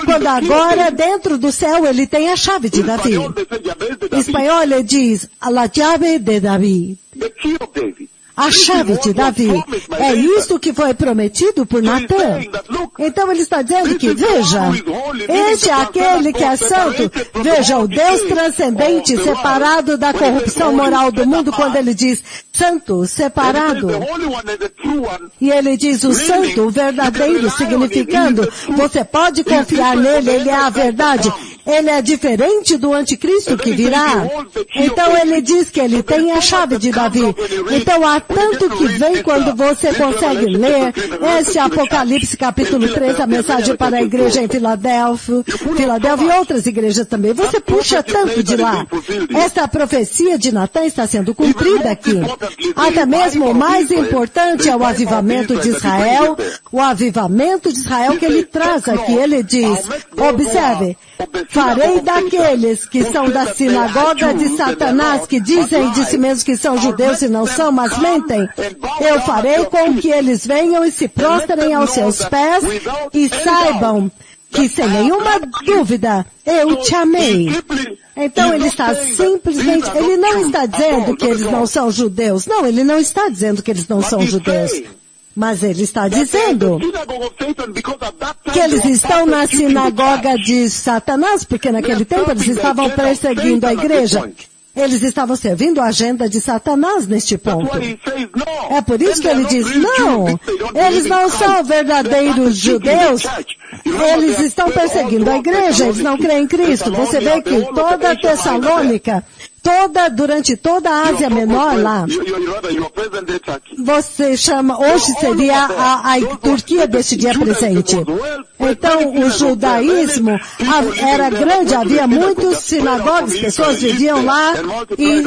quando agora dentro do céu ele tem a chave de Davi. Em espanhol ele diz, la llave de Davi. A chave de Davi. É isso que foi prometido por Natã. Então ele está dizendo que, veja, este é aquele que é santo. Veja, o Deus transcendente, separado da corrupção moral do mundo, quando ele diz santo, separado. E ele diz o santo, o verdadeiro, significando, você pode confiar nele, ele é a verdade. Ele é diferente do anticristo que virá. Então ele diz que ele tem a chave de Davi. Então há tanto que vem quando você consegue ler esse Apocalipse capítulo 3, a mensagem para a igreja em Filadélfia e outras igrejas também. Você puxa tanto de lá. Esta profecia de Natã está sendo cumprida aqui. Até mesmo o mais importante é o avivamento de Israel. O avivamento de Israel que ele traz aqui. Ele diz, observe, farei daqueles que são da sinagoga de Satanás, que dizem de si mesmos que são judeus e não são, mas mentem. Eu farei com que eles venham e se prostrem aos seus pés e saibam que sem nenhuma dúvida eu te amei. Então ele está simplesmente, ele não está dizendo que eles não são judeus. Não, ele não está dizendo que eles não são judeus. Mas ele está dizendo que eles estão na sinagoga de Satanás, porque naquele tempo eles estavam perseguindo a igreja. Eles estavam servindo a agenda de Satanás neste ponto. É por isso que ele diz, não, eles não são verdadeiros judeus, eles estão perseguindo a igreja, eles não creem em Cristo. Você vê que toda Tessalônica, durante toda a Ásia Menor lá, você chama, hoje seria a Turquia deste dia presente. Então, o judaísmo era grande, havia muitas sinagogas, pessoas viviam lá, e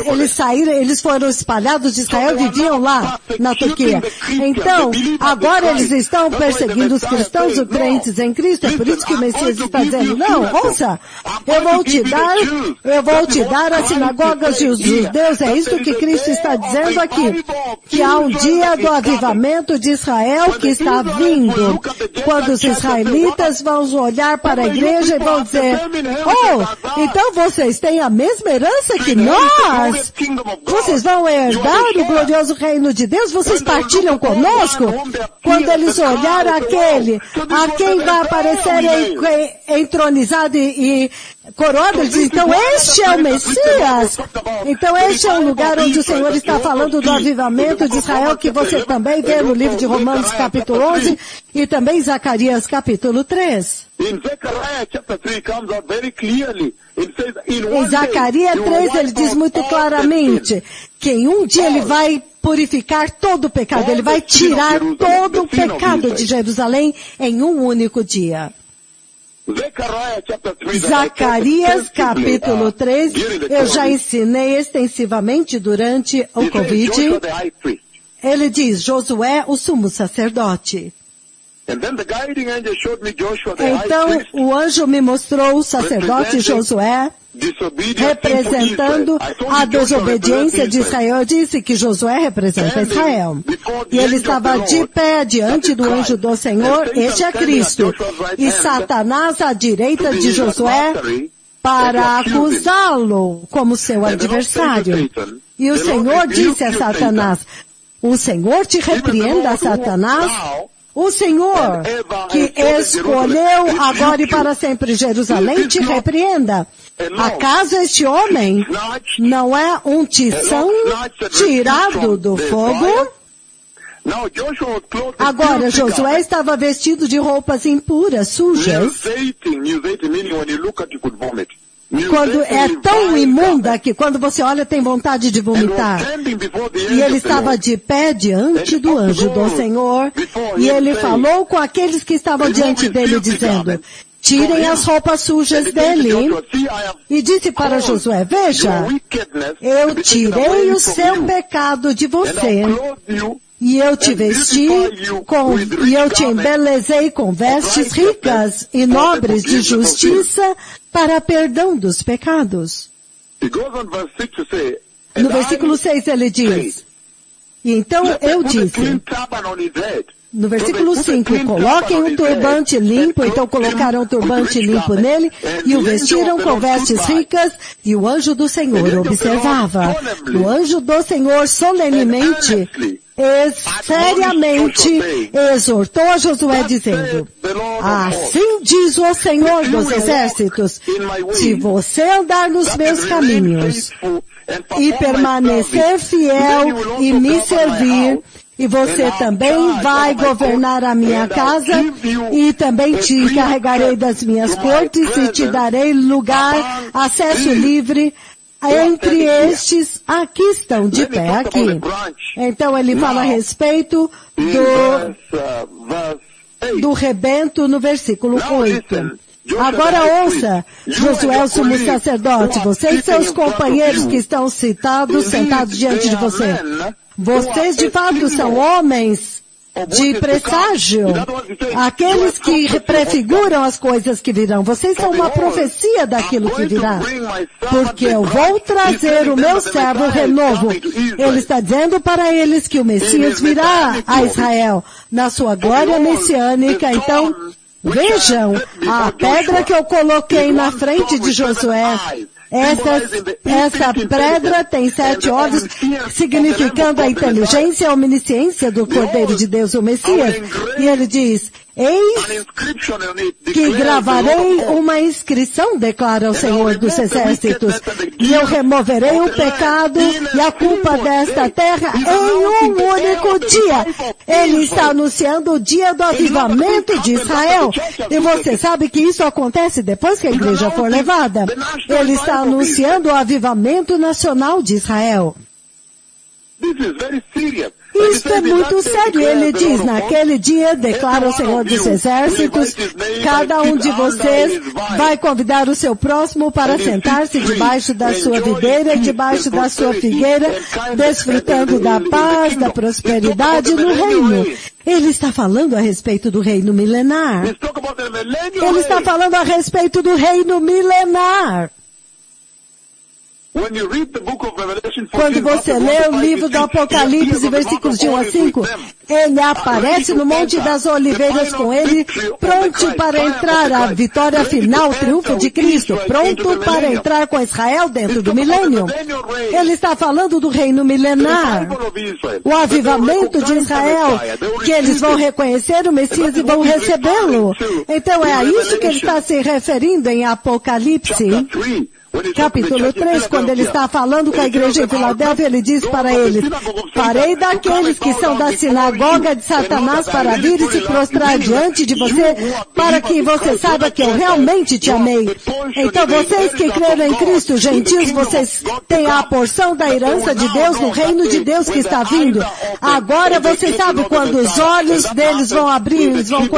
eles foram espalhados de Israel, viviam lá, na Turquia. Então, agora eles estão perseguindo os cristãos, os crentes em Cristo, é por isso que o Messias está dizendo, não, ouça, eu vou te dar a sinagoga e os judeus, é isso que Cristo está dizendo aqui, que há um dia do avivamento de Israel que está vindo, quando os israelitas vão olhar para a igreja e vão dizer, oh, então vocês têm a mesma herança que nós? Vocês vão herdar o glorioso reino de Deus? Vocês partilham conosco? Quando eles olharem a quem vai aparecer entronizado e coroado, eles dizem, então este é o Messias. Então este é o lugar onde o Senhor está falando do avivamento de Israel, que você também vê no livro de Romanos capítulo 11 e também Zacarias capítulo 3. Em Zacarias 3 ele diz muito claramente que em um dia ele vai purificar todo o pecado, ele vai tirar todo o pecado de Jerusalém em um único dia. Zacarias capítulo 3, eu já ensinei extensivamente durante o Covid. Ele diz, Josué, o sumo sacerdote. Então, o anjo me mostrou o sacerdote Josué, representando a desobediência de Israel. Eu disse que Josué representa Israel. E ele estava de pé diante do anjo do Senhor, este é Cristo. E Satanás à direita de Josué para acusá-lo como seu adversário. E o Senhor disse a Satanás, o Senhor te repreenda, Satanás. O Senhor que escolheu agora e para sempre Jerusalém te repreenda. Acaso este homem não é um tição tirado do fogo? Agora, Josué estava vestido de roupas impuras, sujas. Quando é tão imunda que quando você olha tem vontade de vomitar. E ele estava de pé diante do anjo do Senhor, e ele falou com aqueles que estavam diante dele, dizendo, tirem as roupas sujas dele. E disse para Josué, veja, eu tirei o seu pecado de você. E eu te vesti e eu te embelezei com vestes ricas e nobres de justiça para perdão dos pecados. No versículo 6 ele diz, e então eu disse, no versículo 5, coloquem um turbante limpo, então colocaram um turbante limpo nele, e o vestiram com vestes ricas, e o anjo do Senhor observava. O anjo do Senhor solenemente, seriamente, exortou a Josué dizendo, assim diz o Senhor dos exércitos, se você andar nos meus caminhos, e permanecer fiel e me servir, e você também vai governar a minha casa, e também te encarregarei das minhas cortes, e te darei lugar, acesso livre, entre estes, aqui estão de pé, aqui. Então ele fala a respeito do rebento no versículo 8. Agora ouça, Josué, o sumo sacerdote, você e seus companheiros que estão sentados diante de você. Vocês de fato são homens de presságio, aqueles que prefiguram as coisas que virão. Vocês são uma profecia daquilo que virá, porque eu vou trazer o meu servo renovo. Ele está dizendo para eles que o Messias virá a Israel na sua glória messiânica. Então, vejam, a pedra que eu coloquei na frente de Josué, essa pedra tem 7 olhos, significando a inteligência e a onisciência do Cordeiro de Deus, o Messias. E ele diz, eis que gravarei uma inscrição, declara o Senhor dos Exércitos, e eu removerei o pecado e a culpa desta terra em um único dia. Ele está anunciando o dia do avivamento de Israel. E você sabe que isso acontece depois que a igreja for levada. Ele está anunciando o avivamento nacional de Israel. Isto é muito sério. Ele diz, naquele dia, declara o Senhor dos Exércitos, cada um de vocês vai convidar o seu próximo para sentar-se debaixo da sua videira e debaixo da sua figueira, desfrutando da paz, da prosperidade no reino. Ele está falando a respeito do reino milenar. Ele está falando a respeito do reino milenar. Quando você lê o livro do Apocalipse, versículos de 1 a 5, ele aparece no Monte das Oliveiras com ele, pronto para entrar à vitória final, o triunfo de Cristo, pronto para entrar com Israel dentro do milênio. Ele está falando do reino milenar, o avivamento de Israel, que eles vão reconhecer o Messias e vão recebê-lo. Então é a isso que ele está se referindo em Apocalipse. Capítulo 3, quando ele está falando com a igreja em Filadélfia, ele diz para eles, farei daqueles que são da sinagoga de Satanás para vir e se prostrar diante de você, para que você saiba que eu realmente te amei. Então vocês que creram em Cristo, gentios, vocês têm a porção da herança de Deus no reino de Deus que está vindo. Agora você sabe quando os olhos deles vão abrir, eles vão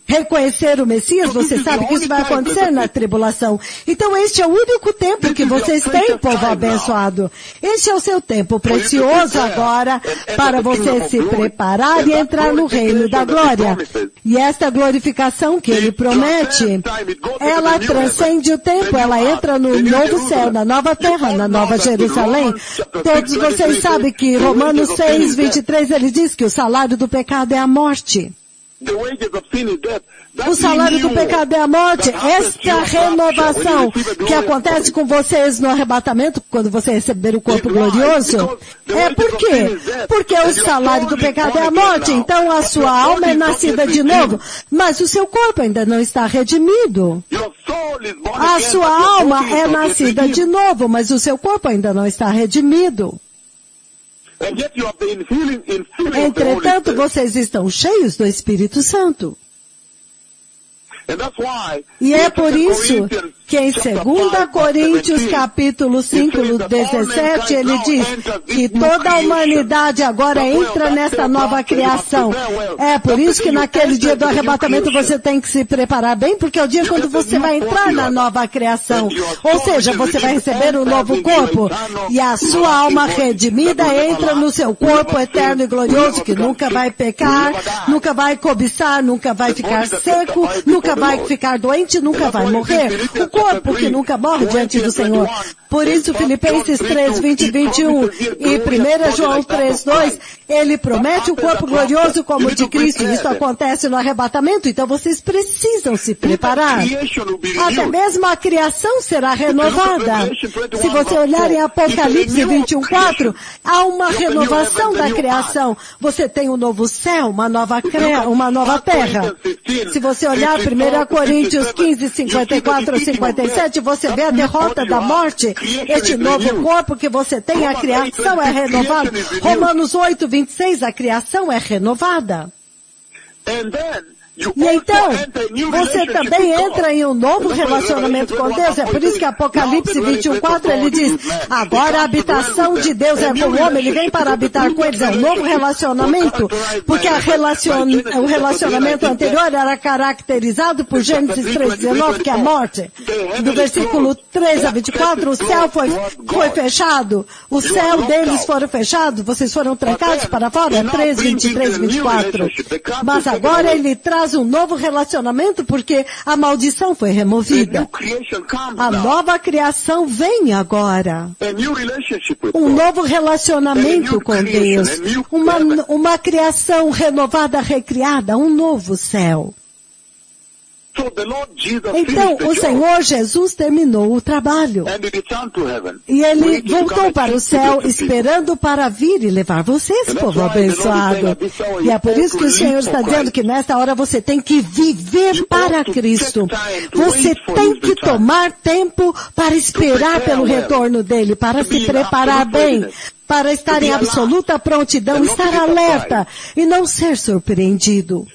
reconhecer o Messias, você sabe que isso vai acontecer na tribulação. Então este é o único tempo que vocês têm, povo abençoado. Este é o seu tempo precioso agora para você se preparar e entrar no reino da glória. E esta glorificação que ele promete, ela transcende o tempo, ela entra no novo céu, na nova terra, na nova Jerusalém. Todos vocês sabem que Romanos 6, 23, ele diz que o salário do pecado é a morte. O salário do pecado é a morte. Esta renovação que acontece com vocês no arrebatamento, quando você receber o corpo glorioso, é por quê? Porque o salário do pecado é a morte. Então a sua alma é nascida de novo, mas o seu corpo ainda não está redimido. A sua alma é nascida de novo, mas o seu corpo ainda não está redimido. Entretanto, vocês estão cheios do Espírito Santo. E é por isso que em 2 Coríntios capítulo 5, 17, ele diz que toda a humanidade agora entra nessa nova criação. É por isso que naquele dia do arrebatamento você tem que se preparar bem, porque é o dia quando você vai entrar na nova criação. Ou seja, você vai receber um novo corpo e a sua alma redimida entra no seu corpo eterno e glorioso, que nunca vai pecar, nunca vai cobiçar, nunca vai ficar seco, nunca vai ficar doente, nunca vai morrer. O corpo que nunca morre diante do Senhor. Por isso, Filipenses 3, 20 e 21 e 1 João 3, 2, ele promete o corpo glorioso como o de Cristo. Isso acontece no arrebatamento, então vocês precisam se preparar. Até mesmo a criação será renovada. Se você olhar em Apocalipse 21, 4, há uma renovação da criação. Você tem um novo céu, uma nova terra. Se você olhar 1 Coríntios 15, 54 a 57, você vê a derrota da morte. Este novo corpo que você tem, a criação é renovada. Romanos 8, 26, a criação é renovada. E então, você também entra em um novo relacionamento com Deus. É por isso que Apocalipse 21, 4, ele diz, agora a habitação de Deus é com o homem, ele vem para habitar com eles. É um novo relacionamento, porque o relacionamento anterior era caracterizado por Gênesis 3:19, que é a morte. Do versículo 3 a 24, o céu foi fechado. O céu deles foram fechados, vocês foram trancados para fora. 3, 23, 24. Mas agora ele traz um novo relacionamento porque a maldição foi removida. A nova criação vem agora. Um novo relacionamento com Deus. Uma criação renovada, recriada, um novo céu. Então, o Senhor Jesus terminou o trabalho. E Ele voltou para o céu, esperando para vir e levar vocês, povo abençoado. E é por isso que o Senhor está dizendo que nesta hora você tem que viver para Cristo. Você tem que tomar tempo para esperar pelo retorno dele, para se preparar bem, para estar em absoluta prontidão, estar alerta e não ser surpreendido.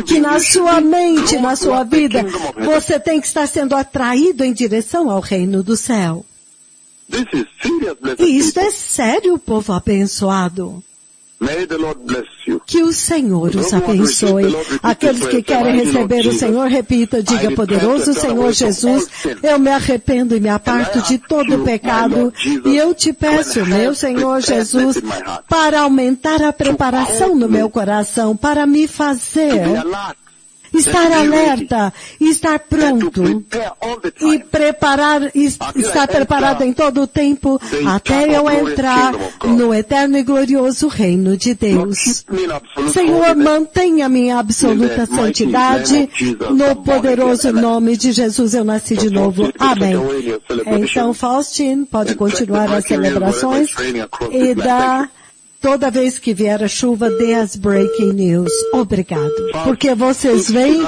Que na sua mente, na sua vida, você tem que estar sendo atraído em direção ao reino do céu. E isso é sério, povo abençoado. Que o Senhor os abençoe. Aqueles que querem receber o Senhor, repita, diga, poderoso Senhor Jesus, eu me arrependo e me aparto de todo o pecado, e eu te peço, meu Senhor Jesus, para aumentar a preparação no meu coração, para me fazer estar alerta, estar pronto e estar preparado em todo o tempo até eu entrar no eterno e glorioso reino de Deus. Senhor, mantenha minha absoluta santidade. No poderoso nome de Jesus eu nasci de novo. Amém. Então, Faustin, pode continuar as celebrações e toda vez que vier a chuva, dê as breaking news. Obrigado. Porque vocês veem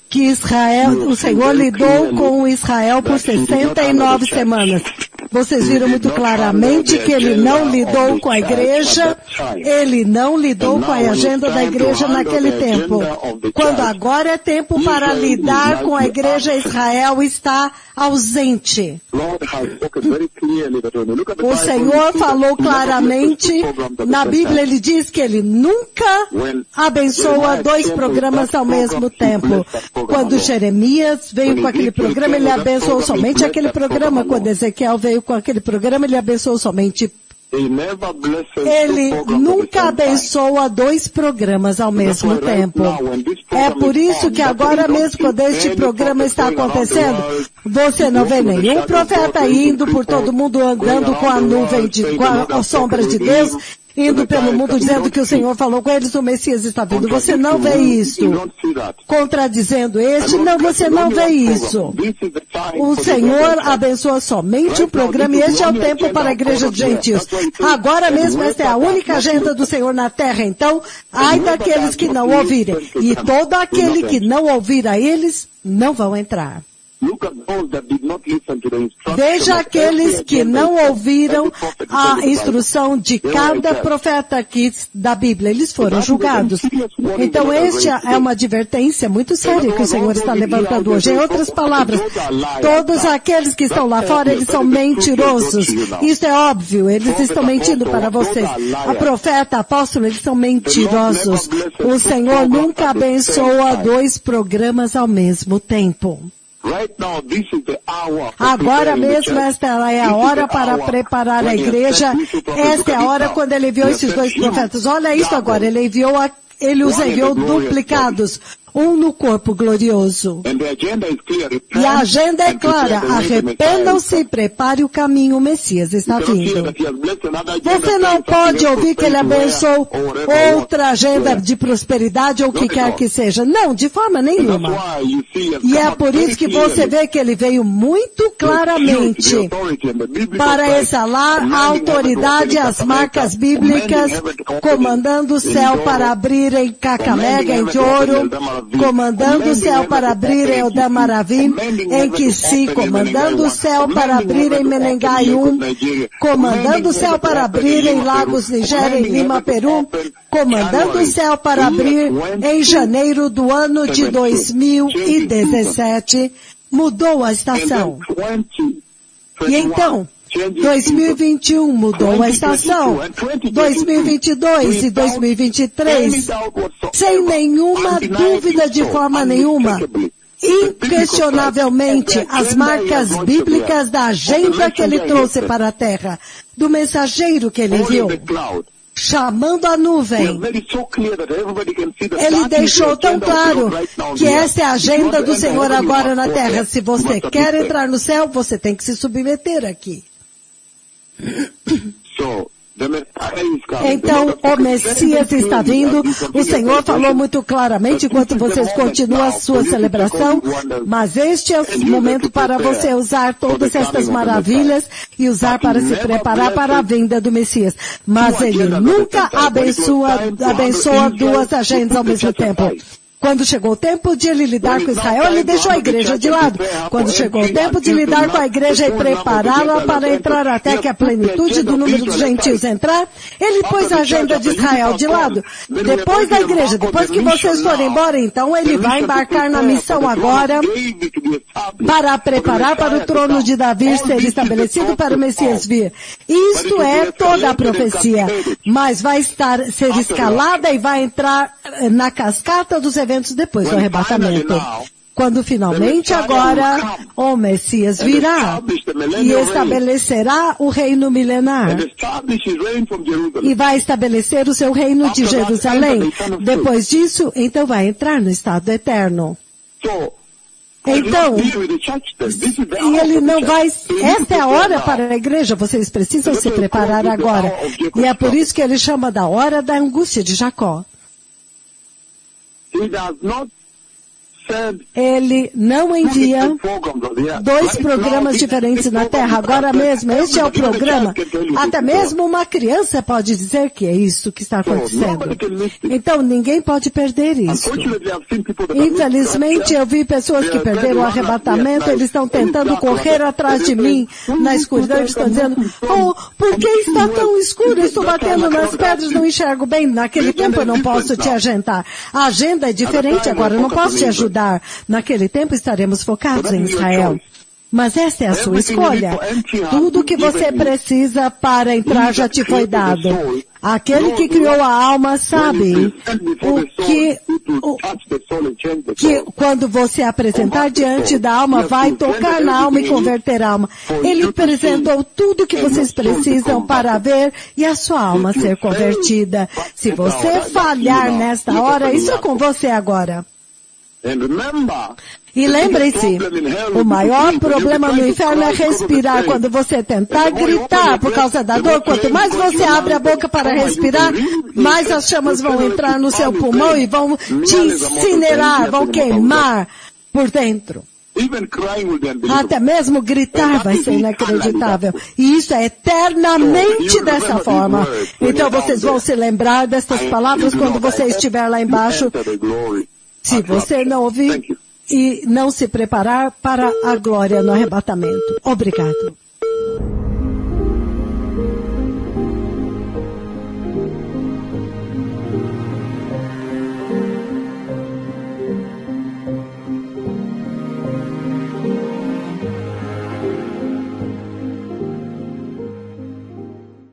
que Israel, o Senhor lidou com Israel por 69 semanas. Vocês viram muito claramente que ele não lidou com a igreja, ele não lidou com a agenda da igreja naquele tempo. Quando agora é tempo para lidar com a igreja, Israel está ausente. O Senhor falou claramente, na Bíblia ele diz que ele nunca abençoa 2 programas ao mesmo tempo. Quando Jeremias veio com aquele programa, ele abençoou somente aquele programa. Quando Ezequiel veio com aquele programa, ele abençoou somente. Ele nunca abençoa 2 programas ao mesmo tempo. É por isso que agora mesmo, quando este programa está acontecendo, você não vê nenhum profeta indo por todo mundo andando com a nuvem, com a sombra de Deus, indo pelo mundo dizendo que o Senhor falou com eles, o Messias está vindo. Você não vê isso. Contradizendo este, não, você não vê isso. O Senhor abençoa somente o programa e este é o tempo para a igreja dos gentios. Agora mesmo esta é a única agenda do Senhor na terra. Então, ai daqueles que não ouvirem. E todo aquele que não ouvir a eles, não vão entrar. Veja aqueles que não ouviram a instrução de cada profeta aqui da Bíblia. Eles foram julgados. Então, esta é uma advertência muito séria que o Senhor está levantando hoje. Em outras palavras, todos aqueles que estão lá fora, eles são mentirosos. Isso é óbvio. Eles estão mentindo para vocês. A profeta, apóstolo, eles são mentirosos. O Senhor nunca abençoa 2 programas ao mesmo tempo. Agora mesmo esta é a hora para preparar a igreja. Esta é a hora quando ele enviou esses 2 profetas. Olha isso agora, ele os enviou duplicados. Um no corpo glorioso. E a agenda é clara. Arrependam-se e prepare o caminho. O Messias está vindo. Você não pode ouvir que ele abençoou outra agenda de prosperidade ou o que quer que seja. Não, de forma nenhuma. E é por isso que você vê que ele veio muito claramente para exalar a autoridade e as marcas bíblicas, comandando o céu para abrir em Cacamega, em ouro, comandando o céu para abrir em Odamaravim, em Kissi, comandando o céu para abrir em Menengaium, comandando o céu para abrir em Lagos, Nigéria, em Lima, Peru, comandando o céu para abrir em janeiro do ano de 2017, mudou a estação. E então, 2021 mudou a estação, 2022 e 2023, sem nenhuma dúvida, de forma nenhuma, inquestionavelmente, as marcas bíblicas da agenda que ele trouxe para a terra, do mensageiro que ele enviou, chamando a nuvem. Ele deixou tão claro que essa é a agenda do Senhor agora na terra. Se você quer entrar no céu, você tem que se submeter aqui. Então, o Messias está vindo. O Senhor falou muito claramente enquanto vocês continuam a sua celebração, mas este é o momento para você usar todas estas maravilhas e usar para se preparar para a vinda do Messias. Mas ele nunca abençoa 2 agendas ao mesmo tempo. Quando chegou o tempo de ele lidar com Israel, ele deixou a igreja de lado. Quando chegou o tempo de lidar com a igreja e prepará-la para entrar até que a plenitude do número dos gentios entrar, ele pôs a agenda de Israel de lado. Depois da igreja, depois que vocês forem embora, então ele vai embarcar na missão agora para preparar para o trono de Davi ser estabelecido para o Messias vir. Isto é toda a profecia. Mas vai ser escalada e vai entrar na cascata dos eventos depois do arrebatamento. Quando finalmente agora o Messias virá e estabelecerá o reino milenar e vai estabelecer o seu reino de Jerusalém. Depois disso, então vai entrar no estado eterno. Então, e ele não vai, esta é a hora para a igreja, vocês precisam se preparar agora. E é por isso que ele chama da hora da angústia de Jacó. Ele não envia 2 programas diferentes na Terra. Agora mesmo, este é o programa. Até mesmo uma criança pode dizer que é isso que está acontecendo. Então, ninguém pode perder isso. Infelizmente, eu vi pessoas que perderam o arrebatamento, eles estão tentando correr atrás de mim na escuridão, eles estão dizendo, oh, por que está tão escuro? Eu estou batendo nas pedras, não enxergo bem. Naquele tempo eu não posso te agendar. A agenda é diferente agora, eu não posso te ajudar. Naquele tempo estaremos focados em Israel. Mas essa é a sua escolha. Tudo que você precisa para entrar já te foi dado. Aquele que criou a alma sabe que quando você apresentar diante da alma, vai tocar na alma e converter a alma. Ele apresentou tudo que vocês precisam para ver e a sua alma ser convertida. Se você falhar nesta hora, isso é com você agora. E lembre-se, o maior problema no inferno é respirar. Quando você tentar gritar por causa da dor, quanto mais você abre a boca para respirar, mais as chamas vão entrar no seu pulmão e vão te incinerar, vão queimar por dentro. Até mesmo gritar vai ser inacreditável. E isso é eternamente dessa forma. Então vocês vão se lembrar dessas palavras quando você estiver lá embaixo. Se você não ouvir e não se preparar para a glória no arrebatamento. Obrigado.